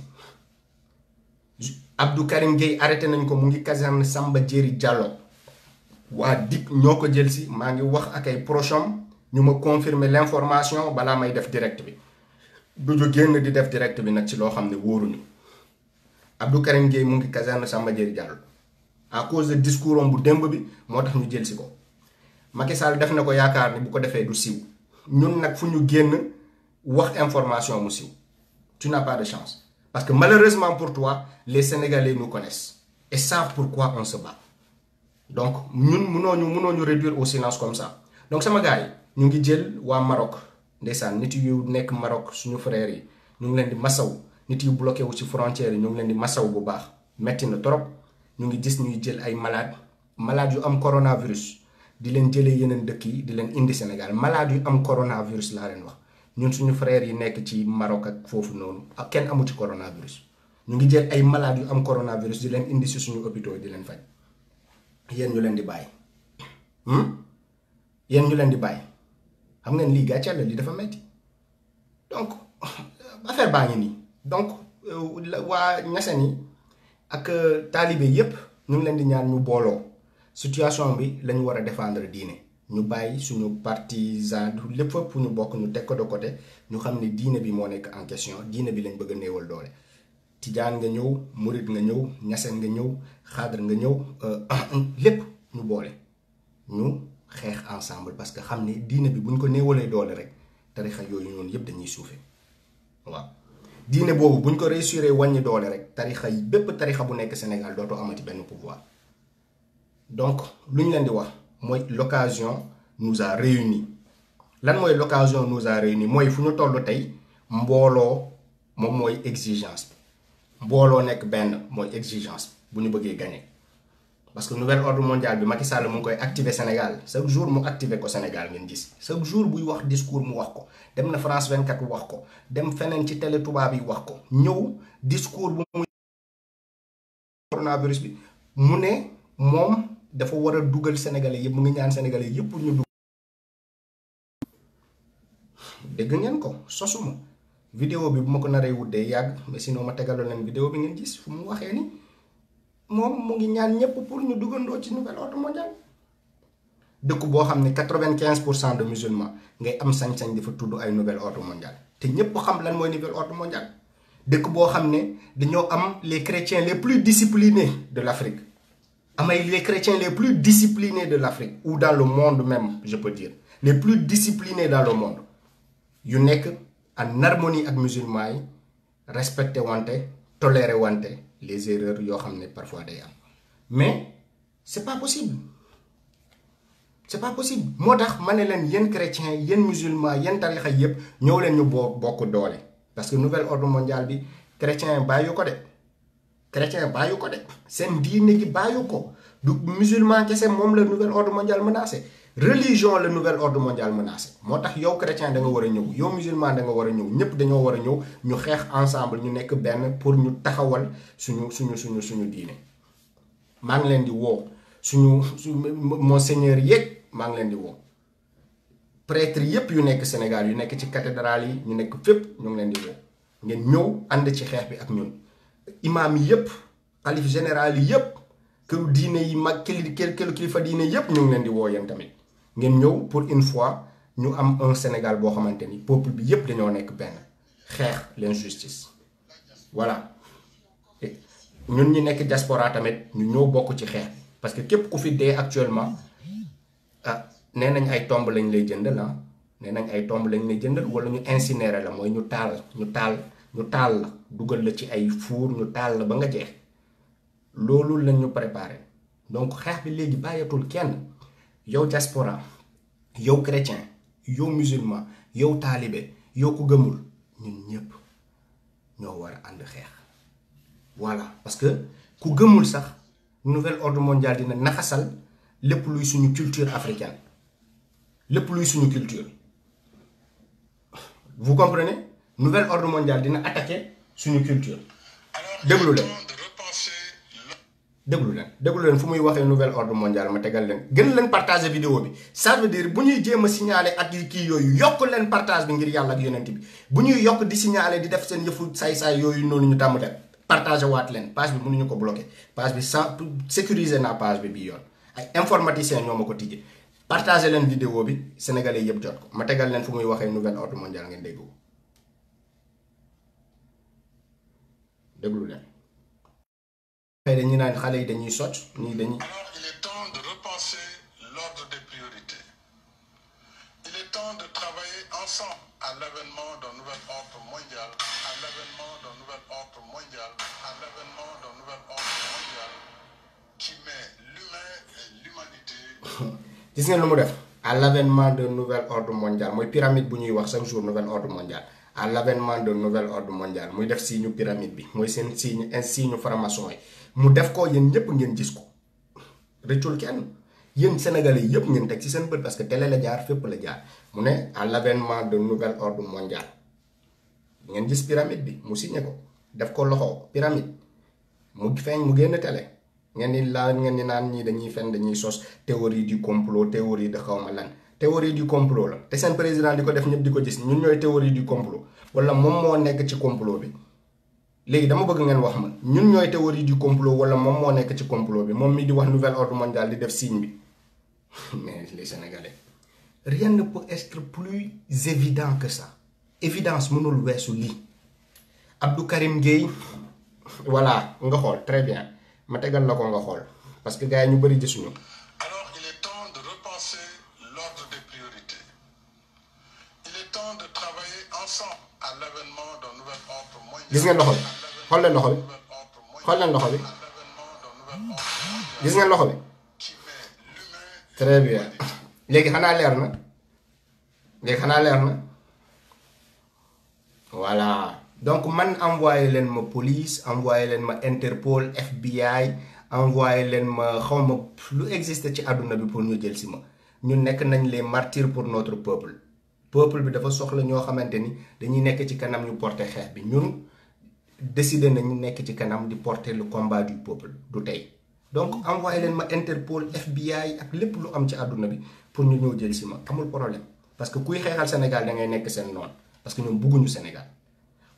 Abdou Karim Gueye arrêté nañ ko mu ngi caserne Samba Diéry Diallo waa DIC ñoo ko jël si maa ngi wax ak ay proches ñu ma confirmer l'information balaa may def direct bi du ñu génn di def direct bi nag ci loo xam ne wóoruñu Abdou Karim Gueye mu ngi caserne Samba Diéry Diallo à cause de discours am bu démb bi moo tax ñu jël si ko Macky Sall def na ko yaakaar ni bu ko defee du siw ñun nag fu ñu génn wax information mu siw tu n'as pas de chance parce que malheureusement pour toi les Sénégalais nous connaissent et savent pourquoi on se bat donc ñun mënoo ñu réduire au silence comme ça donc sama gars yi ñu ngi jël waa Maroc ndeysaan nit yu nekk Maroc suñu frères yi ñu ngi leen di masaw nit yu bloqué wu ci frontières yi ñu ngi leen di masaw bu baax metti na trop ñu ngi gis ñuy jël ay malades yu am coronavirus di leen jëlee yeneen dëkk yi di leen indi Sénégal malades yu am coronavirus laa leen wax ñun suñu frères yi nekk ci Maroc ak foofu noonu ak kenn amu ci coronavirus ñu ngi jël ay malades yu am coronavirus di leen indi si suñu hôpitaux di leen faj yéen ñu leen di bàyyi yéen ñu leen di bàyyi xam ngeen lii gàcceel la lii dafa metti donc affaire baa ngi nii donc waa Niassène yi ak taalibe yépp ñu ngi leen di ñaan ñu booloo situation bi lañu war a défendre diine ñu bàyyi suñu partisan lépp fu ñu bokk ñu teg ko de côté ñu xam ne diine bi moo nekk en question diine bi lañ bëgg a néewal doole tijaan nga ñëw murit nga ñëw Niassène nga ñëw xaadar nga ñëw lépp ñu boole ñu xeex ensemble parce que xam ne diine bi buñ ko néewalee doole rek tarixa yooyu noonu yëpp dañuy suufe waaw diine boobu buñ ko réussir wàññi doole rek tarixa yi bépp tarixa bu nekk Sénégal dootoo amati benn pouvoir donc lu ñu leen di wax mooy l'occasion nous a réunis lan mooy l'occasion nous a réunis mooy fu ñu toll tey mbooloo moom mooy exigence bi mbooloo nekk benn mooy exigence bu ñu bëggee gagner parce que nouvel ordre mondial bi Macky Sall mu ngi koy activer Sénégal chaque jour mu activer ko Sénégal ngeen gis chaque jour buy wax discours mu wax ko dem na France 24 wax ko dem feneen ci télé tubaab yi wax ko ñëw discours bu muy coronavirus bi mu ne moom dafa war a dugal Sénégalais yëpp mu ngi ñaan Sénégalais yëpp pour ñu dugg dégg ngeen ko sosuma vidéo bi bu ma ko naree wuddee yàgg mais sinon ma tegaloon leen vidéo bi ngeen gis fu mu waxee ni moom mu ngi ñaan ñëpp pour ñu duggandoo ci nouvel ordre mondial. dëkk boo xam ne 95% de musulmans ngay am sañ-sañ dafa tudd ay nouvel ordre mondial te ñëpp xam lan mooy nouvel ordre mondial. dëkk boo xam ne dañoo am les chrétiens les plus disciplinés de l'Afrique amay les chrétiens les plus disciplinés de l'Afrique ou dans le monde même je peux dire les plus disciplinés dans le monde yu nekk en harmonie ak musulmans yi respecté wante toléré wante les erreurs yoo xam ne parfois day am mais c'est pas possible moo tax ma ne leen yéen chrétiens yéen musulmans yéen tarixa yépp ñëw leen ñu bokk doole parce que nouvel ordre mondial bi chrétien bàyyi ko de seen diine gi bàyyi ko du musulman kese moom la nouvel ordre mondial menacé religion la nouvel ordre mondial menacé moo tax yow chrétien da nga war a ñëw yow musulman da nga war a ñëw ñëpp dañoo war a ñëw ñu xeex ensemble ñu nekk benn pour ñu taxawal suñu diine. maa ngi leen di woo suñu monseigneur yeeg maa ngi leen di woo prêtre yépp yu nekk Sénégal yu nekk ci cathédrale yi ñu nekk fépp ñu ngi leen di woo ngeen ñëw ànd ci xeex bi ak ñun imam yi yépp xalif général yi yépp këru diine yi mag kilifa diine yépp ñu ngi leen di woo yéen tamit ngeen ñëw pour une fois ñu am un Sénégal boo xamante ni peuple bi yépp dañoo nekk benn xeex l'injustice voilà ñun ñi nekk diaspora tamit ñu ñëw bokk ci xeex parce que képp ku fi dee actuellement nee nañ ay tomb lañ lay jëndal wala ñu incinérer la mooy ñu taal la dugal la ci ay four ñu taal la ba nga jeex loolu lañ ñu préparé donc xeex bi léegi bàyyatul kenn yow diaspora yow chrétien yow musulman yow taalibe yow ku gëmul ñun ñëpp ñoo war a ànd xeex voilà parce que ku gëmul sax nouvel ordre mondial dina naxasal lépp luy suñu culture africaine lépp luy suñu culture vous comprenez nouvel ordre mondial dina attaquer suñu culture déglu leen fu muy waxee nouvel ordre mondial ma tegal leen gën leen partager vidéo bi ça veut dire bu ñuy jéem a signaler ak kii yooyu yokk leen partage bi ngir yàlla ak yonent bi bu ñuy yokk di signaler di def seen yëfu saay-saay yooyu noonu ñu tàmm def partager waat leen page bi mënuñu ko bloquer page bi sans sécuriser naa page bi bii yoon ay informaticiens ñoo ma ko tijjee partager leen vidéo bi sénégalais yëpp jot ko ma tegal leen fu muy waxee nouvel ordre mondial ngeen dégg ko déglu leen. dañuy naan xale yi dañuy socc ñii dañuy. Alors il est temps de repenser l'ordre des priorités. Il est temps de travailler ensemble à l'avènement d'un nouvel ordre mondial, à l'avènement d'un nouvel ordre mondial, à l'avènement d'un nouvel ordre mondial qui met l'humain et l'humanité. gis ngeen lu mu def à l'avènement d'un nouvel ordre mondial mooy pyramide bu ñuy wax chaque jour nouvel ordre mondial à l'avènement d'un nouvel ordre mondial muy def signe pyramide bi mooy seen signe franc-maçon yi mu def ko yéen ñëpp ngeen gis ko rëccul kenn yéen sénégalais yëpp ngeen teg ci seen bët parce que télé la jaar fépp la jaar mu ne à l'avènement d'un nouvel ordre mondial ngeen gis pyramide bi mu signé ko def ko loxo pyramide mu feeñ mu génn télé ngeen di naan ñii dañuy fen dañuy sos théorie du complot théorie de xawma lan théorie du complot la te seen président di ko def ñëpp di ko gis ñun ñooy théorie du complot wala moom moo nekk ci complot bi léegi dama bëgg ngeen wax ma ñun ñooy théorie du complot wala moom moo nekk ci complot bi moom mi di wax nouvel ordre mondial di def signe bi mais les Sénégalais rien ne peut être plus évident que ça évidence mënul weesu lii Abdou Karim Gueye voilà nga xool très bien ma tegal la ko nga xool parce que gars yi ñu bëri gisuñu. Alors il est temps de repenser l'ordre des priorités. Il est temps de travailler ensemble à l'avènement d'un nouvel ordre mondial. gis ngeen loxo bi xool leen loxo bi xool leen loxo bi gis ngeen loxo bi très bien léegi xanaa leer na voilà donc man envoyé leen ma police envoyé leen ma Interpol FBI envoyé leen ma xawma lu existe ci àdduna bi pour ñu jël si ma ñu nekk nañ les martyrs pour notre peuple bi dafa soxla ñoo xamante ni dañuy nekk ci kanam ñu porter xeex bi ñun décider nañu nekk ci kanam di porter le combat du peuple du tey donc envoyé leen ma Interpol FBI ak lépp lu am ci àdduna bi pour ñu ñëw jël si ma amul problème parce que kuy xeexal Sénégal da ngay nekk seen noonu parce que ñoom bugguñu Sénégal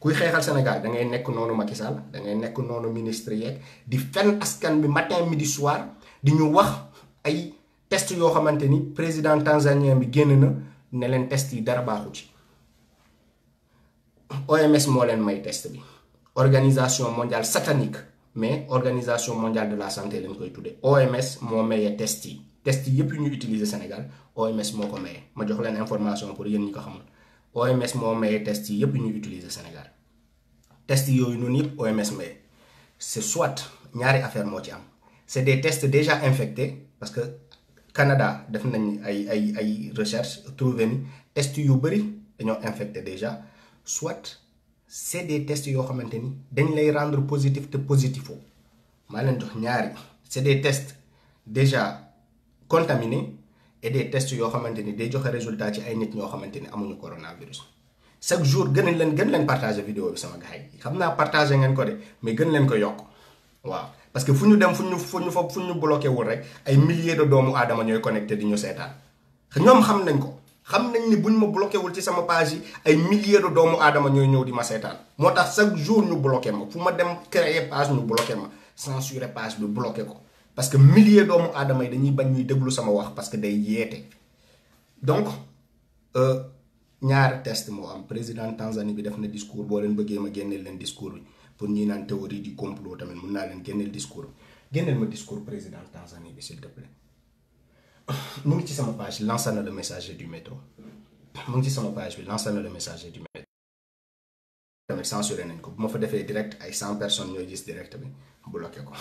kuy xeexal Sénégal da ngay nekk noonu Macky Sall da ngay nekk noonu ministre yeeg di fen askan bi matin midi soir di ñu wax ay test yoo xamante ni président tanzanien bi génn na ne leen test yi dara baaxu ci. OMS moo leen may test bi organisation mondiale satanique mais organisation mondiale de la santé lañ koy tudde OMS moo mayee test yi yëpp yu ñu utiliser Sénégal OMS moo ko mayee ma jox leen information pour yéen ñi ko xamul OMS moo mayee test yi yëpp yu ñu utiliser Sénégal test yooyu noonu yëpp OMS mayee c'est soit ñaari affaire moo ci am c'est des tests déjà infectés parce que Canada def nañ ay recherche trouvé ni test yu bëri dañoo infecté déjà soit c'est des tests yoo xamante ni dañ lay rendre positif te positifo maa leen jox ñaari c'est des tests déjà contaminés et des tests yoo xamante ni day joxe résultat ci ay nit ñoo xamante ni amuñu coronavirus chaque jour gën leen partager vidéo bi sama gars yi xam naa partager ngeen ko de mais gën leen ko yokk waaw parce que fu ñu dem fu ñu bloqué wul rek ay milliers de doomu aadama ñooy connecté di ñu seetaan ñoom xam nañ ko. xam nañ ni buñ ma bloqué wul ci sama page yi ay milliers de doomu aadama ñooy ñëw di ma seetaan moo tax chaque jour ñu bloqué ma fu ma dem créer page ñu bloqué ma censurer page bi bloqué ko parce que milliers doomu aadama yi dañuy bañ ñuy déglu sama wax parce que day yeete. donc ñaari test moo am président Tanzanie bi def na discours boo leen bëggee ma génneel leen discours bi pour ñuy naan théorie du complot tamit mun naa leen génneel discours bi génneel ma discours président Tanzanie bi s'il te plaît. mu ngi ci sama page Lansana le messager du métro mu ngi ci sama page bi Lansana le messager du métro tamit censuré nañ ko bu ma fa defee direct ay 100 personnes ñooy gis direct bi bloqué ko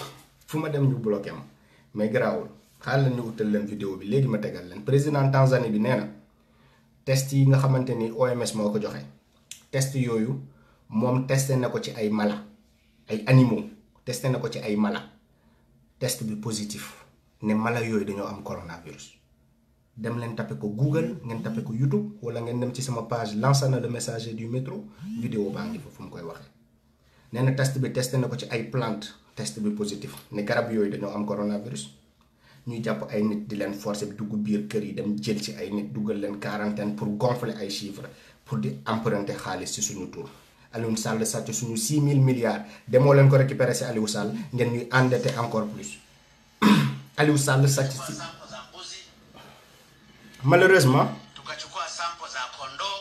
fu ma dem ñu bloqué ma mais garaawul xaaral leen ñu utal leen vidéo bi léegi ma tegal leen président Tanzanie bi nee na test yi nga xamante ni OMS moo ko joxe test yooyu moom testé na ko ci ay mala ay animaux testé na ko ci ay mala test bi positif ne mala yooyu dañoo am coronavirus dem leen tapé ko Google ngeen tapé ko YouTube wala ngeen dem ci sama page Lansana le messager du métro vidéo baa ngi fa fu mu koy waxee nee na test bi testé na ko ci ay plante test bi positif ne garab yooyu dañoo am coronavirus ñuy jàpp ay nit di leen forcer dugg biir kër yi dem jël ci ay nit duggal leen quarantaine pour gonfler ay chiffres pour di emprunter xaalis ci suñu tur Aliou Sall sàcc suñu 6 000 milliards demoo leen ko récupérer ci Aliou Sall ngeen ñuy endetté encore plus Aliou Sall sàcc ci malheureusement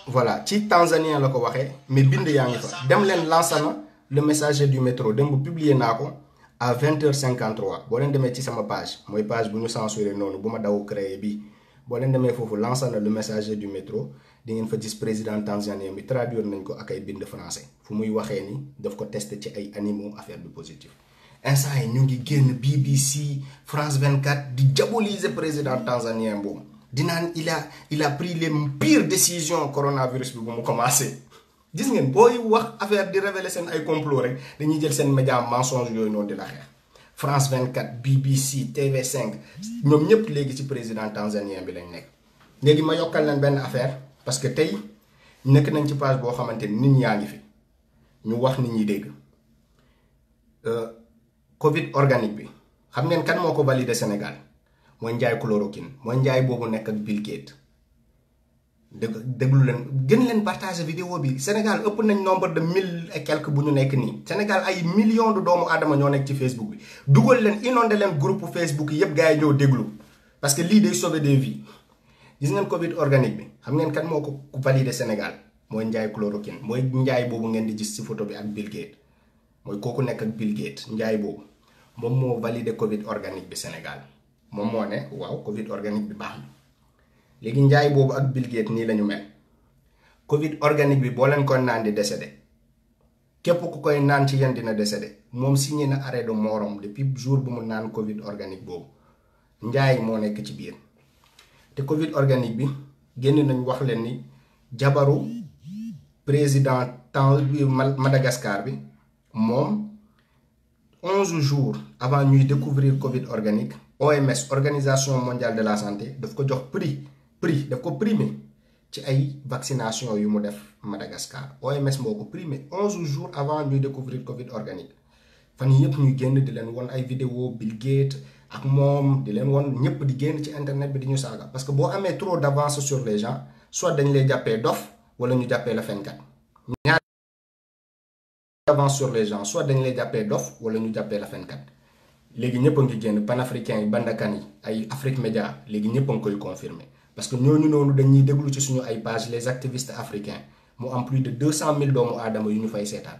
voilà ci tanzanien la ko waxee mais bind yaa ngi fa dem leen Lansana le messager du métro dem bu publier naa ko à 20h53 boo leen demee ci sama page mooy page bu ñu censuré noonu bu ma daw créé bi boo leen demee foofu Lansana le messager du métro di ngeen fa gis président tanzanien bi traduire nañ ko ak ay bind français fu muy waxee ni daf ko testé ci ay animaux affaire bi positif instant yi ñu ngi génn BBC France 24 di diaboliser président tanzanien boobu dinaan il a pris les pires décisions coronavirus bi bu mu commencé gis ngeen booy wax affaire di révéler seen ay complot rek dañuy jël seen média mensonge yooyu noonu di la xeex France 24 BBC TV5 ñoom ñëpp léegi ci président tanzanien bi lañ nekk. léegi ma yokkal leen benn affaire parce que tey nekk nañ ci page boo xamante ni nit ñaa ngi fi ñu wax nit ñi dégg Covid organique bi xam ngeen kan moo ko validé Sénégal mooy njaay chloroquine mooy njaay boobu nekk ak Bill Gates déglu leen gën leen partager vidéo bi Sénégal ëpp nañ nombre de 1000 et quelques bu ñu nekk nii Sénégal ay millions de doomu aadama ñoo nekk ci Facebook bi dugal leen inondé leen groupe Facebook yëpp gars yi ñoo déglu parce que lii day sauver des vies gis ngeen Covid organique bi xam ngeen kan moo ko validé Sénégal mooy njaay chloroquine mooy njaay boobu ngeen di gis ci photo bi ak Bill Gates mooy kooku nekk ak Bill Gates njaay boobu moom moo validé Covid organique bi Sénégal moom moo ne waaw Covid organique bi baax na léegi njaay boobu ak Bill Gates nii la ñu mel Covid organique bi boo leen ko naan di décédé képp ku koy naan ci yéen dina décédé moom signé na arrêt de mort depuis jour bu mu naan Covid organique boobu njaay moo nekk ci biir te Covid organique bi génn nañ wax leen ni jabaru président temps bi Madagascar bi moom 11 jours avant ñuy découvrir Covid organique OMS organisation mondiale de la santé daf ko jox prix daf ko primé ci ay vaccination yu mu def Madagascar OMS moo ko primé 11 jours avant ñuy découvrir Covid organique fan yii yëpp ñuy génn di leen won ay vidéo Bill Gates ak moom di leen won ñëpp di génn ci internet bi di ñu saaga parce que boo amee trop d'avance sur les gens soit dañ lay jàppee dof wala ñu jàppee la fenkat avance sur les gens soit dañ lay jàppee dof wala ñu jàppee la fenkat léegi ñëpp a ngi génn panafricain yi bandakan yi ay Afrique Média léegi ñëpp a ngi koy confirmer parce que ñooñu noonu dañuy déglu ci suñu ay page les activistes africains mu am plus de 200 000 doomu aadama yu ñu fay seetaan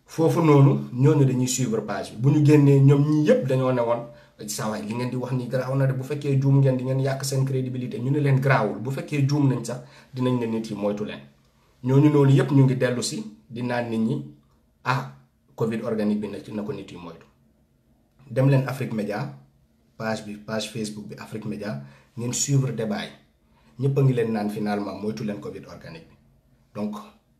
foofu noonu ñooñu dañuy suivre page bi bu ñu génnee ñoom ñii yëpp dañoo ne woon saa waay li ngeen di wax ni garaaw na de bu fekkee juum ngeen di ngeen yàq seen crédibilité ñu ne leen garaawul bu fekkee juum nañ sax dinañ ne nit yi moytu leen ñooñu noonu yëpp ñu ngi dellu si di naan nit ñi Covid organique bi na ko nit yi moytu dem leen Afrique Média page Facebook bi Afrique Média ngeen suivre débat yi ñëpp a ngi leen naan finalement moytu leen Covid organique bi donc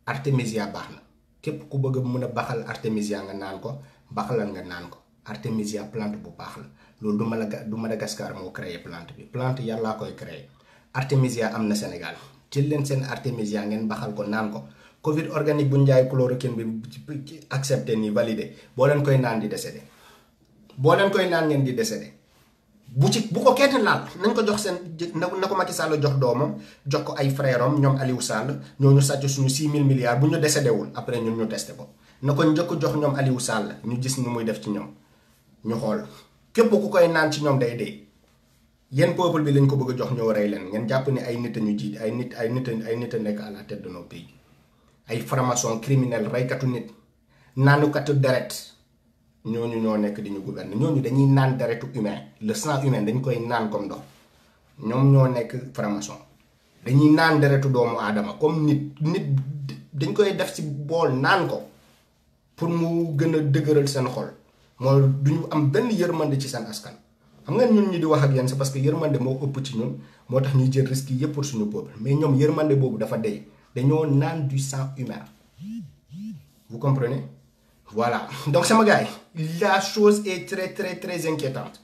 artémisia baax na képp ku bëgg mën a baxal artémisia nga naan ko baxalal nga naan ko artémisia plante bu baax la loolu du Madagascar moo créé plante bi plante yàllaa koy créé artémisia am na Sénégal jël leen seen artémisia ngeen baxal ko naan ko Covid organique bu njaay chloroquine bi accepté ni validé boo leen koy naan di décédé boo leen koy naan ngeen di décédé bu ko kenn laal nañ ko jox seen na ko Macky Sall jox doomam jox ko ay frère am ñoom Aliou Sall ñooñu sàcc suñu 6 000 milliards bu ñu décédé wul après ñun ñu testé ko na ko njëkk jox ñoom Aliou Sall ñu gis ni muy def ci ñoom ñu xool képp ku koy naan ci ñoom day dee yéen peuple bi lañ ko bëgg a jox ñoo rey leen ngeen jàpp ni ay nit a ñu jiit ay nit a nekk à la tête de nos pays ay franc-maçon criminel reykatu nit naanukatu deret ñooñu ñoo nekk di ñu gouverner ñooñu dañuy naan deretu humain le sang humain dañ koy naan comme ndox ñoom ñoo nekk franc-maçon dañuy naan deretu doomu aadama comme nit dañ koy def ci bool naan ko pour mu gën a dëgëral seen xol moo duñu am benn yërmande ci seen askan xam nga ñun ñi di wax ak yéen c'est parce que yërmande moo ëpp ci ñun moo tax ñuy jël risque yëpp pour suñu peuple mais ñoom yërmande boobu dafa dee dañoo naan du sang humain vous comprenez voilà donc sama gars yi la chose est très très très inquiétante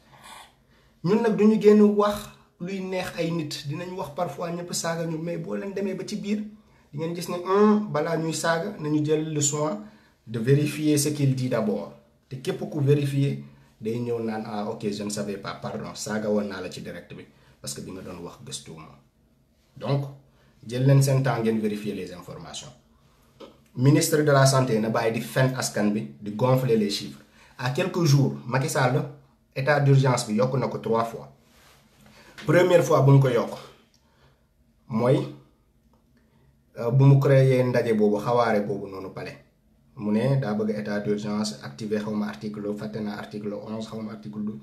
ñun nag duñu génn wax luy neex ay nit dinañ wax parfois ñëpp saaga ñu mais boo leen demee ba ci biir di ngeen gis ne balaa ñuy saaga nañu jël le soin de vérifier ce qu'il dit d'abord te képp ku vérifier day ñëw naan ok je ne savais pas pardon saaga woon naa la ci direct bi parce que bi nga doon wax gëstuwuma donc jël leen seen temps ngeen vérifier les informations ministre de la santé na bàyyi di fen askan bi di gonfler les chiffres à quelques jours Macky Sall état d'urgence bi yokk na ko 3 fois première fois bu mu ko yokk mooy bu mu créé ndaje boobu xawaare boobu noonu pale mu ne daa bëgg état d'urgence activé xawma article fàtte na article 11 xawma article 12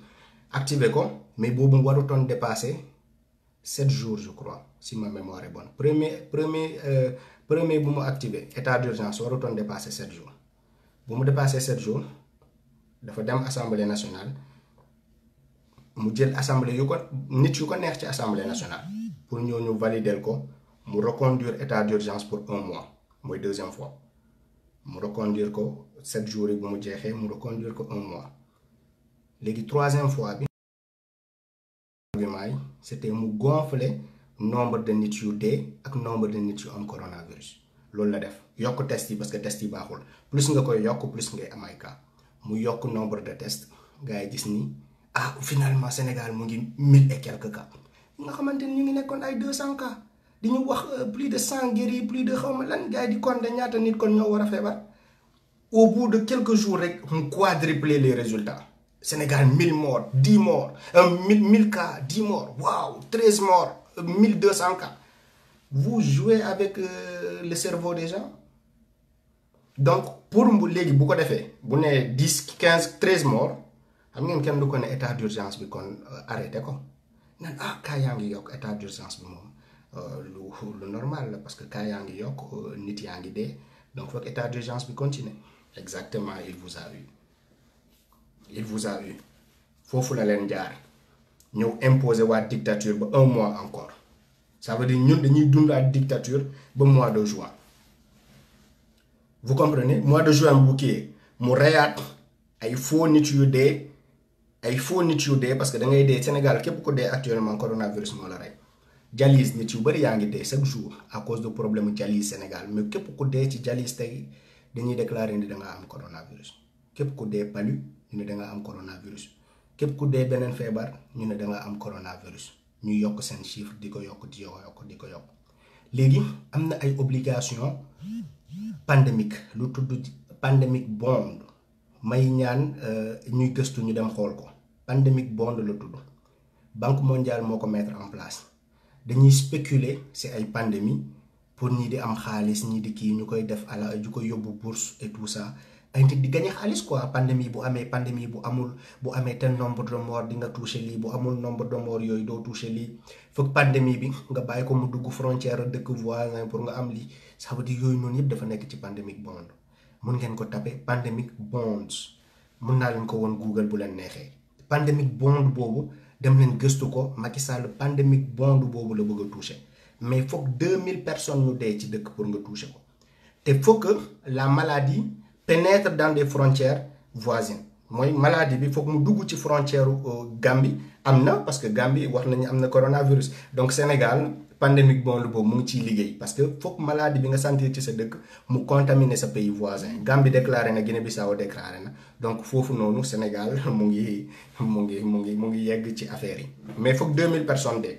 activé ko mais boobu warutoon dépasser 7 jours je crois si ma mémoire est bonne premier bu mu activé état d'urgence warutoon dépasser 7 jours bu mu dépasser 7 jours dafa dem assemblée nationale mu jël assemblée yu ko neex ci assemblée nationale pour ñu valider ko mu reconduire état d'urgence pour 1 mois mooy deuxième fois mu reconduire ko 7 jours yi bu mu jeexee mu reconduire ko 1 mois léegi troisième fois bi argument yi c'était mu gonfler nombre de nit yu dee ak nombre de nit yu am coronavirus loolu la def yokk test yi parce que test yi baaxul plus nga koy yokk plus ngay am ay cas mu yokk nombre de tests gars yi gis ni finalement Sénégal mu ngi 1000 et quelques cas nga xamante ni ñu ngi nekkoon ay 200 cas di ñu wax plus de 100 guéris plus de xawma lan gars yi di compter ñaata nit kon ñoo war a feebar au bout de quelques jours rek mu quadrupler les résultats Sénégal 1000 morts 10 morts 1000 cas 10 morts waaw 13 morts 1200 cas vous jouez avec le cerveau des gens donc pour mu léegi bu ko defee bu nee 10 15 13 morts xam ngeen kenn du ko ne état d'urgence bi kon arrêté ko nan cas yaa ngi yokk état d'urgence bi moom lu normal la parce que cas yaa ngi yokk nit yaa ngi dee donc foog état d'urgence bi continue exactement il vous a eu foofu la leen jaar ñëw imposer waa dictature ba 1 mois encore ça veut dire ñun dañuy dund ak dictature ba mois de juin vous comprenez mois de juin bu kii mu reyaat ay faux nit yu dee parce que da ngay dee Sénégal képp ko dee actuellement coronavirus moo la rey dialyse nit yu bëri yaa ngi dee chaque jour à cause de problème dialyse Sénégal mais képp ku dee ci dialyse tey dañuy déclarer ni da nga am coronavirus képp ku dee palu ñu ne da nga am coronavirus képp ku dee beneen feebar ñu ne da nga am coronavirus ñu yokk seen chiffre di ko yokk léegi am na ay obligation pandémique lu tudd pandemic bond may ñaan ñuy gëstu ñu dem xool ko pandemic bond la tudd Banque mondiale moo ko mettre en place dañuy spéculer ci ay pandémie pour ñii di am xaalis ñii di kii ñu koy def ala ju ko yóbbu bourse et tout ça ay nit di gagné xaalis quoi pandémie bu amul bu amee tel nombre de morts di nga touché lii bu amul nombre de morts yooyu doo touché lii foog pandémie bi nga bàyyi ko mu dugg frontière dëkk voisin pour nga am lii ça veut dire yooyu noonu yëpp dafa nekk ci pandemic bond mun ngeen ko taper pandemic bonds mun naa leen ko woon Google bu leen neexee pandemic bond boobu dem leen gëstu ko Macky Sall pandemic bond boobu la bëgg a touché mais foog 2000 personnes ñu dee ci dëkk pour nga touché ko te faut que la maladie pénètre dans des frontières voisines mooy maladie bi foog mu dugg ci frontière Gambie am na parce que Gambie wax nañu am na coronavirus donc Sénégal pandémique bond boobu mu ngi ciy liggéey parce que foog maladie bi nga sentir ci sa dëkk mu contaminer sa pays voisin Gambie déclaré na Guinée-Bissau déclaré na donc foofu noonu Sénégal mu ngi yegg ci affaire yi mais foog 2000 personnes de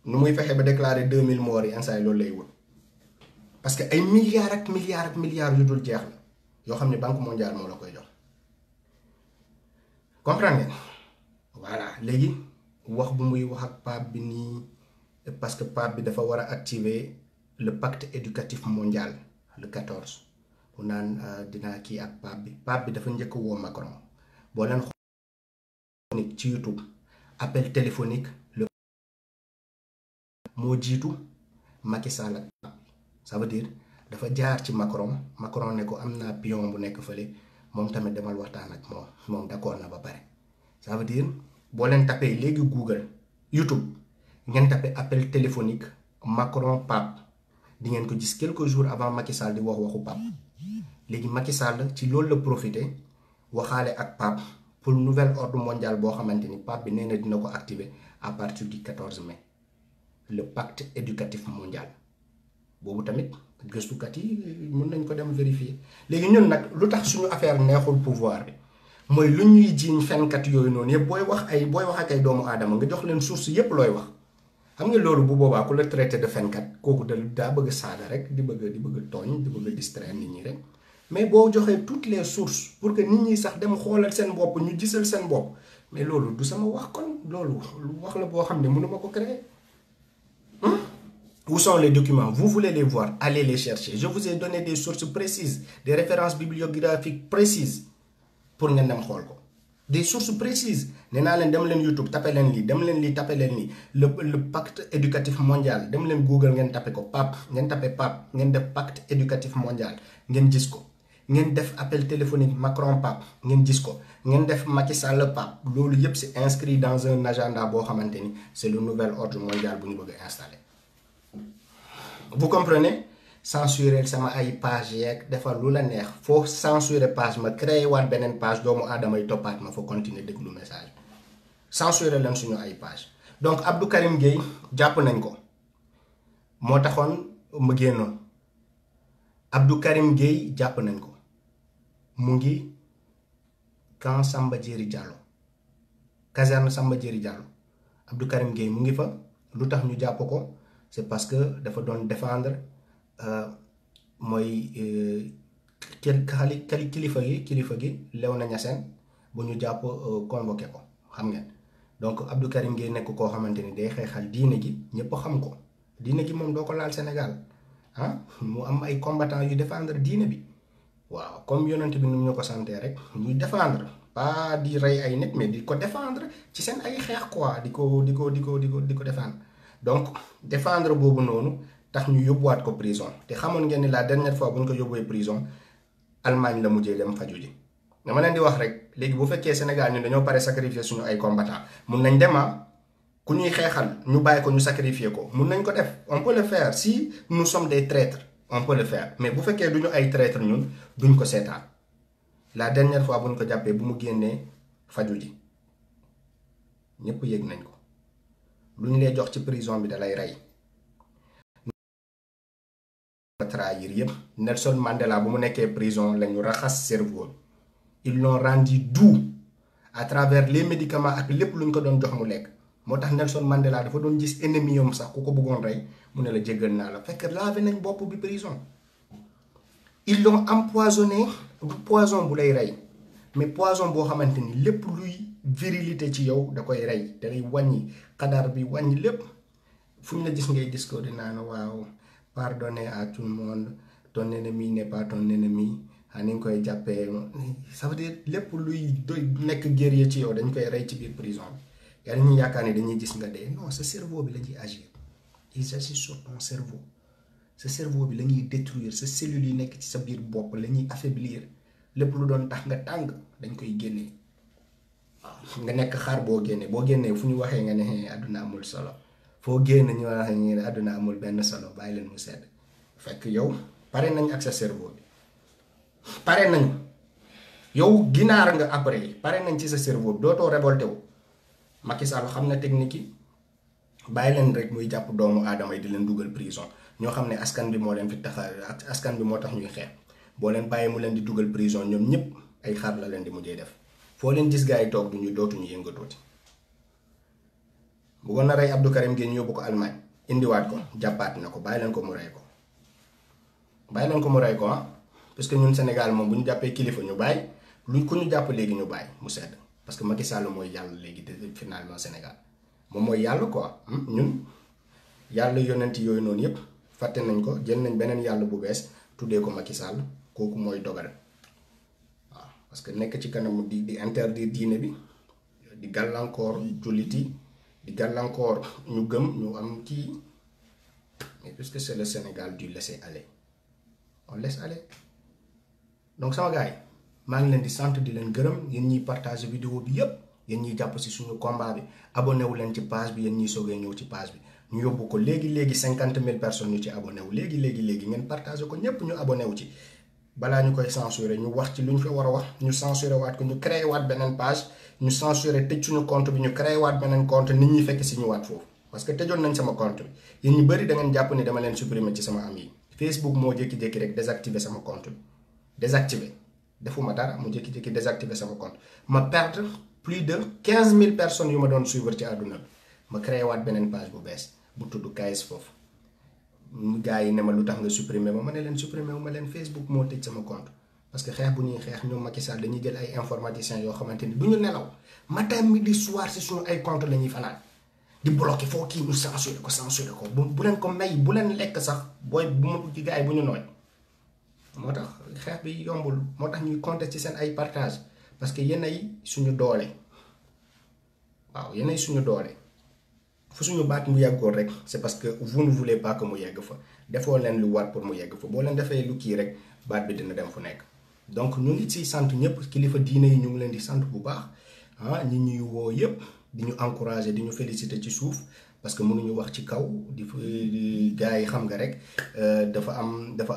nu muy fexe ba déclaré 2000 morts yi instant loolu lay wut parce que ay milliards yu dul jeex la yoo xam ne Banque mondiale moo la koy jox comprendre ngeen voilà léegi wax bu muy wax ak Pape bi nii parce que Pape bi dafa war a activer le pacte éducatif mondial le 14 bu naan dinaa kii ak Pape bi dafa njëkk woo Macron boo leen xool ci YouTube appel téléphonique le moo jiitu Macky Sall ak Pape ça veut dire dafa jaar ci Macron ne ko am naa pion bu nekk fële moom tamit demal waxtaan ak moom d'accord na ba pare ça veut dire boo leen tapé léegi Google YouTube ngeen tapé appel téléphonique Macron Pape di ngeen ko gis quelques jours avant Macky Sall di wax waxu Pape léegi Macky Sall ci loolu la profité waxaale ak Pape pour nouvel ordre mondial boo xamante ni Pape bi nee na dina ko activer à partir du 14 mai le pacte éducatif mondial boobu tamit gëstukat yi mën nañ ko dem vérifier léegi ñun nag lu tax suñu affaire neexul pouvoir bi mooy lu ñuy jiiñ fenkat yooyu noonu yëpp booy wax ak ay doomu aadama nga jox leen source yëpp looy wax xam nga loolu bu boobaa ku la traité de fenkat kooku daa bëgg saaga rek di bëgg tooñ di bëgg distraire nit ñi rek mais boo joxee toutes les sources pour que nit ñi sax dem xoolal seen bopp ñu gisal seen bopp mais loolu du sama wax kon loolu lu wax la boo xam ne mënuma ko créer. Où sont les documents? Vous voulez les voir? Allez les chercher. Je vous ai donné des sources précises, des références bibliographiques précises pour ngeen dem xool ko. Des sources précises. Nee naa leen dem leen YouTube tapé leen lii dem leen lii tapé leen lii le pacte éducatif mondial dem leen Google ngeen tapé ko Pape ngeen tapé Pape ngeen def pacte éducatif mondial ngeen gis ko. ngeen def appel téléphonique Macron Pape ngeen gis ko ngeen def Macky Sall Pape loolu yëpp c'est inscrit dans un agenda boo xamante ni c'est le nouvel ordre mondial bu ñu bëgg a installer. Vous comprenez? Censurer sama ay page yeeg defar lu la neex foo censurer page ma créé waat beneen page doomu aadama yi toppaat ma fa continuer déglu message censurer leen suñu ay page donc Abdou Karim Gueye jàpp nañ ko moo taxoon mu génnoon Abdou Karim Gueye jàpp nañ ko mu ngi camp Samba Diéry Diallo caserne Samba Diéry Diallo Abdou Karim Gueye mu ngi fa lu tax ñu jàpp ko c'est parce que dafa doon défendre mooy kilifa gi Léona Niassène bu ñu jàpp convoqué ko xam ngeen donc Abdou Karim Gueye nekk koo xamante ni day xeexal diine gi ñëpp xam ko diine gi moom doo ko laal Sénégal ah mu am ay combattants yu défendre diine bi waaw comme yonent bi nu ñu ko santee rek ñuy défendre pas di rey ay nit mais di ko défendre ci seen ay xeex quoi di ko défendre. Donc défendre boobu noonu tax ñu yóbbuwaat ko prison te xamoon ngeen ni la dernière fois bu ñu ko yóbbuwee prison Allemagne la mujjee dem faju ji dama leen di wax rek léegi bu fekkee Sénégal ñun dañoo pare sacrifier suñu ay combattants mun nañ dema ku ñuy xeexal ñu bàyyi ko ñu sacrifier ko mun nañ ko def on peut le faire si nous sommes des traîtres on peut le faire mais bu fekkee duñu ay traîtres ñun duñ ko seetaan la dernière fois bu ñu ko jàppee bu mu génnee faju ji ñëpp yëg nañ ko. lu ñu lay jox ci prison bi da lay rey trahir yëpp Nelson Mandela bu mu nekkee prison lañu raxas cerveau ils l'ont rendu doux à travers les médicaments ak lépp lu ñu ko doon jox mu lekk moo tax Nelson Mandela dafa doon gis ennemi am sax ku ko bëggoon rey mu ne la jéggal naa la fekk lavé nañ bopp bi prison ils l'ont empoisonné du poison bu lay rey mais poison boo xamante ni lépp luy virilité ci yow da koy rey da lay wàññi xadar bi wàññi lépp fu ñu la gis ngay discours di naan waaw pardonnez à tout le monde ton ennemi n'est pas ton ennemi ni nga koy jàppee ça veut dire lépp luy doy nekk guerrier ci yow dañ koy rey ci biir prison bi yaa dañuy yaakaar ne dañuy gis nga dee non sa cerveau bi la ñuy agir ils agissent sur ton cerveau sa cerveau bi la ñuy détruire sa cellules yi nekk ci sa biir bopp la ñuy affaiblir lépp lu doon tax nga tàng dañ koy génnee waaw nga nekk xaar boo génnee fu ñu waxee nga ne àdduna amul solo foo génn ñu waxee ñu ne àdduna amul benn solo bàyyi leen mu sedd fekk yow pare nañ ak sa cerveau bi pare nañ yow ginaar nga après pare nañ ci sa cerveau bi dootoo révolté wu Macky Sall xam na technique yi bàyyi leen rek muy jàpp doomu aadama yi di leen dugal prison ñoo xam ne askan bi moo leen fi tax askan bi moo tax ñuy xeex boo leen bàyyi mu leen di dugal prison ñoom ñëpp ay xaar la leen di mujjee def foo leen gis gars yi toog dootuñu yëngatooti bëggoon na rey Abdou Karim Gueye ñu yóbbu ko Allemagne indiwaat ko jàppaat na ko bàyyi leen ko mu rey ko parce que ñun Sénégal moom bu ñu jàppee kilifa ñu bàyyi lu ku ñu jàpp léegi ñu bàyyi mu sedd parce que Macky Sall mooy yàlla léegi finalement Sénégal moom mooy yàlla quoi ñun yàlla yonent yooyu noonu yëpp fàtte nañ ko jël nañ beneen yàlla bu bees tuddee ko Macky Sall kooku mooy dogal waaw parce que nekk ci kanam di interdire diine bi di gàllankoor jullit yi di gàllankoor ñu gëm ñu am kii mais puisque c'est le Sénégal du laisser aller on laisse aller donc sama gars yi maa ngi leen di sant di leen gërëm yéen ñiy partager vidéo bi yépp yéen ñiy jàpp si suñu combat bi abonné wu leen ci page bi yéen ñiy soogee ñëw ci page bi ñu yóbbu ko léegi 50,000 personnes ñu ci abonné wu léegi ngeen partager ko ñépp ñu abonné wu ci balaa ñu koy censurer ñu wax ci lu ñu fa war a wax ñu censurer waat ko ñu créé waat beneen page ñu censurer tëj suñu compte bi ñu créé waat beneen compte nit ñi fekk si ñu waat foofu parce que tëjoon nañ sama compte bi yéen ñu bëri da ngeen jàpp ni dama leen supprimer ci sama am yi Facebook moo jékki-jékki rek désactiver sama compte bi désactiver defuma dara mu jékki-jékki désactiver sama compte ma perdre plus de 15,000 personnes yu ma doon suivre ci àdduna bi ma créé waat beneen page bu bees bu tudd KS foofu gars yi ne ma lu tax nga supprimer ma ne leen supprimer wu ma leen Facebook moo tëj sama compte parce que xeex bu ñuy xeex ñoom Macky Sall dañuy jël ay informaticiens yoo xamante ni du ñu nelaw matin midi soir si suñu ay compte la ñuy fanaan di bloqué foo kii ñu censuré ko bu leen ko may bu leen lekk sax booy bu ma ci gars yi bu ñu nooy moo tax xeex bi yombul moo tax ñuy compter ci seen ay partage parce que yéen ay suñu doole waaw yéen ay suñu doole fu suñu baat mu yeggoon rek c'est parce que vous ne voulez pas que mu yegg fa defoo leen lu war pour mu yegg fa boo leen defee lu kii rek baat bi dina dem fu nekk donc ñu ngi ciy sant ñëpp kilifa diine yi ñu ngi leen di sant bu baax ñi ñuy woo yëpp di ñu encourager di ñu féliciter ci suuf parce que mënuñu wax ci kaw di gars yi xam nga rek dafa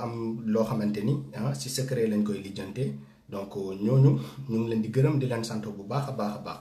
am loo xamante ni ci secret lañ koy lijjante donc ñooñu ñu ngi leen di gërëm di leen sant bu baax a baax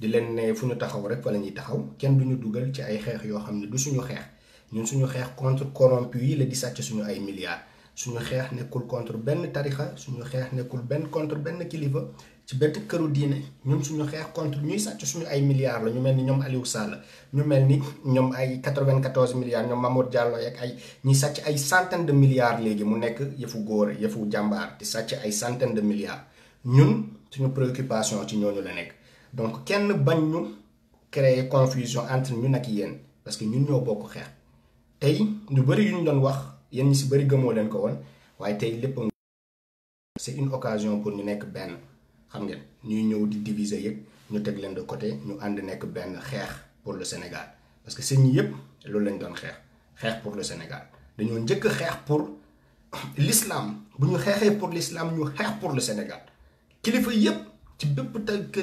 di leen ne fu ñu taxaw rek fa la ñuy taxaw kenn du ñu dugal ci ay xeex yoo xam ne du suñu xeex ñun suñu xeex contre corrompu yi la di sàcc suñu ay milliards suñu xeex nekkul contre benn tarixa suñu xeex nekkul contre benn kilifa ci benn këru diine ñun suñu xeex contre ñuy sàcc suñu ay milliards la ñu mel ni ñoom Aliou Sall ñu mel ni ñoom ay 94 milliards ñoom Mamour Diallo ak ay ñuy sàcc ay centaines de milliards léegi mu nekk yëfu góor yëfu jàmbaar di sàcc ay centaines de milliards ñun suñu préoccupation ci ñooñu la nekk donc kenn bañ ñu créer confusion entre ñun ak yéen parce que ñun ñoo bokk xeex tey ñu bëri yu ñu doon wax yéen ñi si bëri gëmoo leen ko woon waaye tey lépp c'est une occasion pour ñu nekk benn xam ngeen ñuy ñëw di diviser yëpp ñu teg leen de côté ñu ànd nekk benn xeex pour le Sénégal parce que seen ñi yëpp loolu lañ doon xeex pour le Sénégal dañoo njëkk a xeex pour l'islam bu ñu xeexee pour l'islam ñu xeex pour le Sénégal kilifa yëpp ci bépp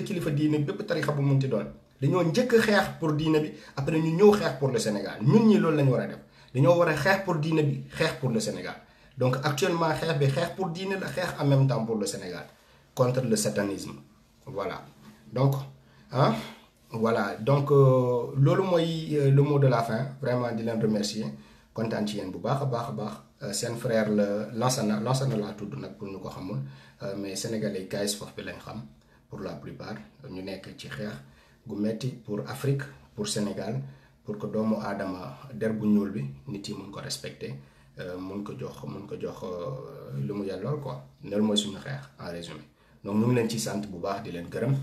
kilifa diine bépp tarixa bu mun ci doon dañoo njëkk a xeex pour diine bi après ñu ñëw xeex pour le Sénégal ñun ñi loolu lañu war a def dañoo war a xeex pour diine bi xeex pour le Sénégal donc actuellement xeex bi xeex pour diine la xeex en même temps pour le Sénégal contre le satanisme voilà donc loolu mooy le mot de la fin vraiment di leen remercier kontaan ci yéen bu baax a baax seen frère la Lansana laa tudd nag pour ñu ko xamul mais sénégalais KS Fof bi lañ xam pour la plupart ñu nekk ci xeex gu metti pour Afrique pour Sénégal pour que doomu aadama der bu ñuul bi nit yi mun ko respecter mun ko jox lu mu yellool quoi loolu mooy suñu xeex en résumé. donc ñu ngi leen ci sant bu baax di leen gërëm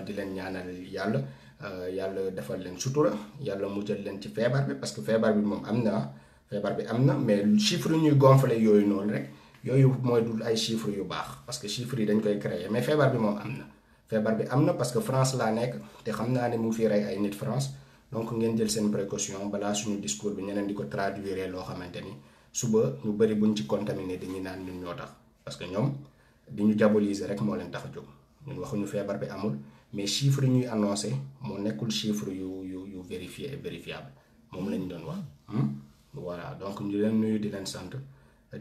di leen ñaanal yàlla defal leen sutura yàlla mu jël leen ci feebar bi parce que feebar bi moom am na mais chiffre yu ñuy gonfler yooyu noonu rek yooyu mooy dul ay chiffres yu baax parce que chiffres yi dañ koy créer mais feebar bi moom am na parce que France laa nekk te xam naa ne mu fi rey ay nit France donc ngeen jël seen précaution balaa suñu discours bi ñeneen di ko traduire loo xamante ni suba ñu bëri buñ ci contaminé dañuy naan ñun ñoo tax parce que ñoom di ñu diaboliser rek moo leen tax a jóg ñun waxuñu feebar bi amul mais chiffre yi ñuy annoncé moo nekkul chiffre yu vérifié et vérifiable moom lañ doon wax voilà donc ñu leen nuyu di leen sant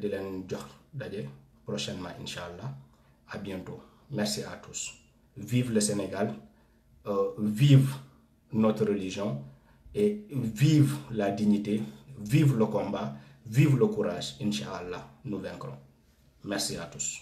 di leen jox daje prochainement incha allah à bientôt merci à tous vive le Sénégal vive notre religion et vive la dignité vive le combat vive le courage incha allah nous vaincrons merci à tous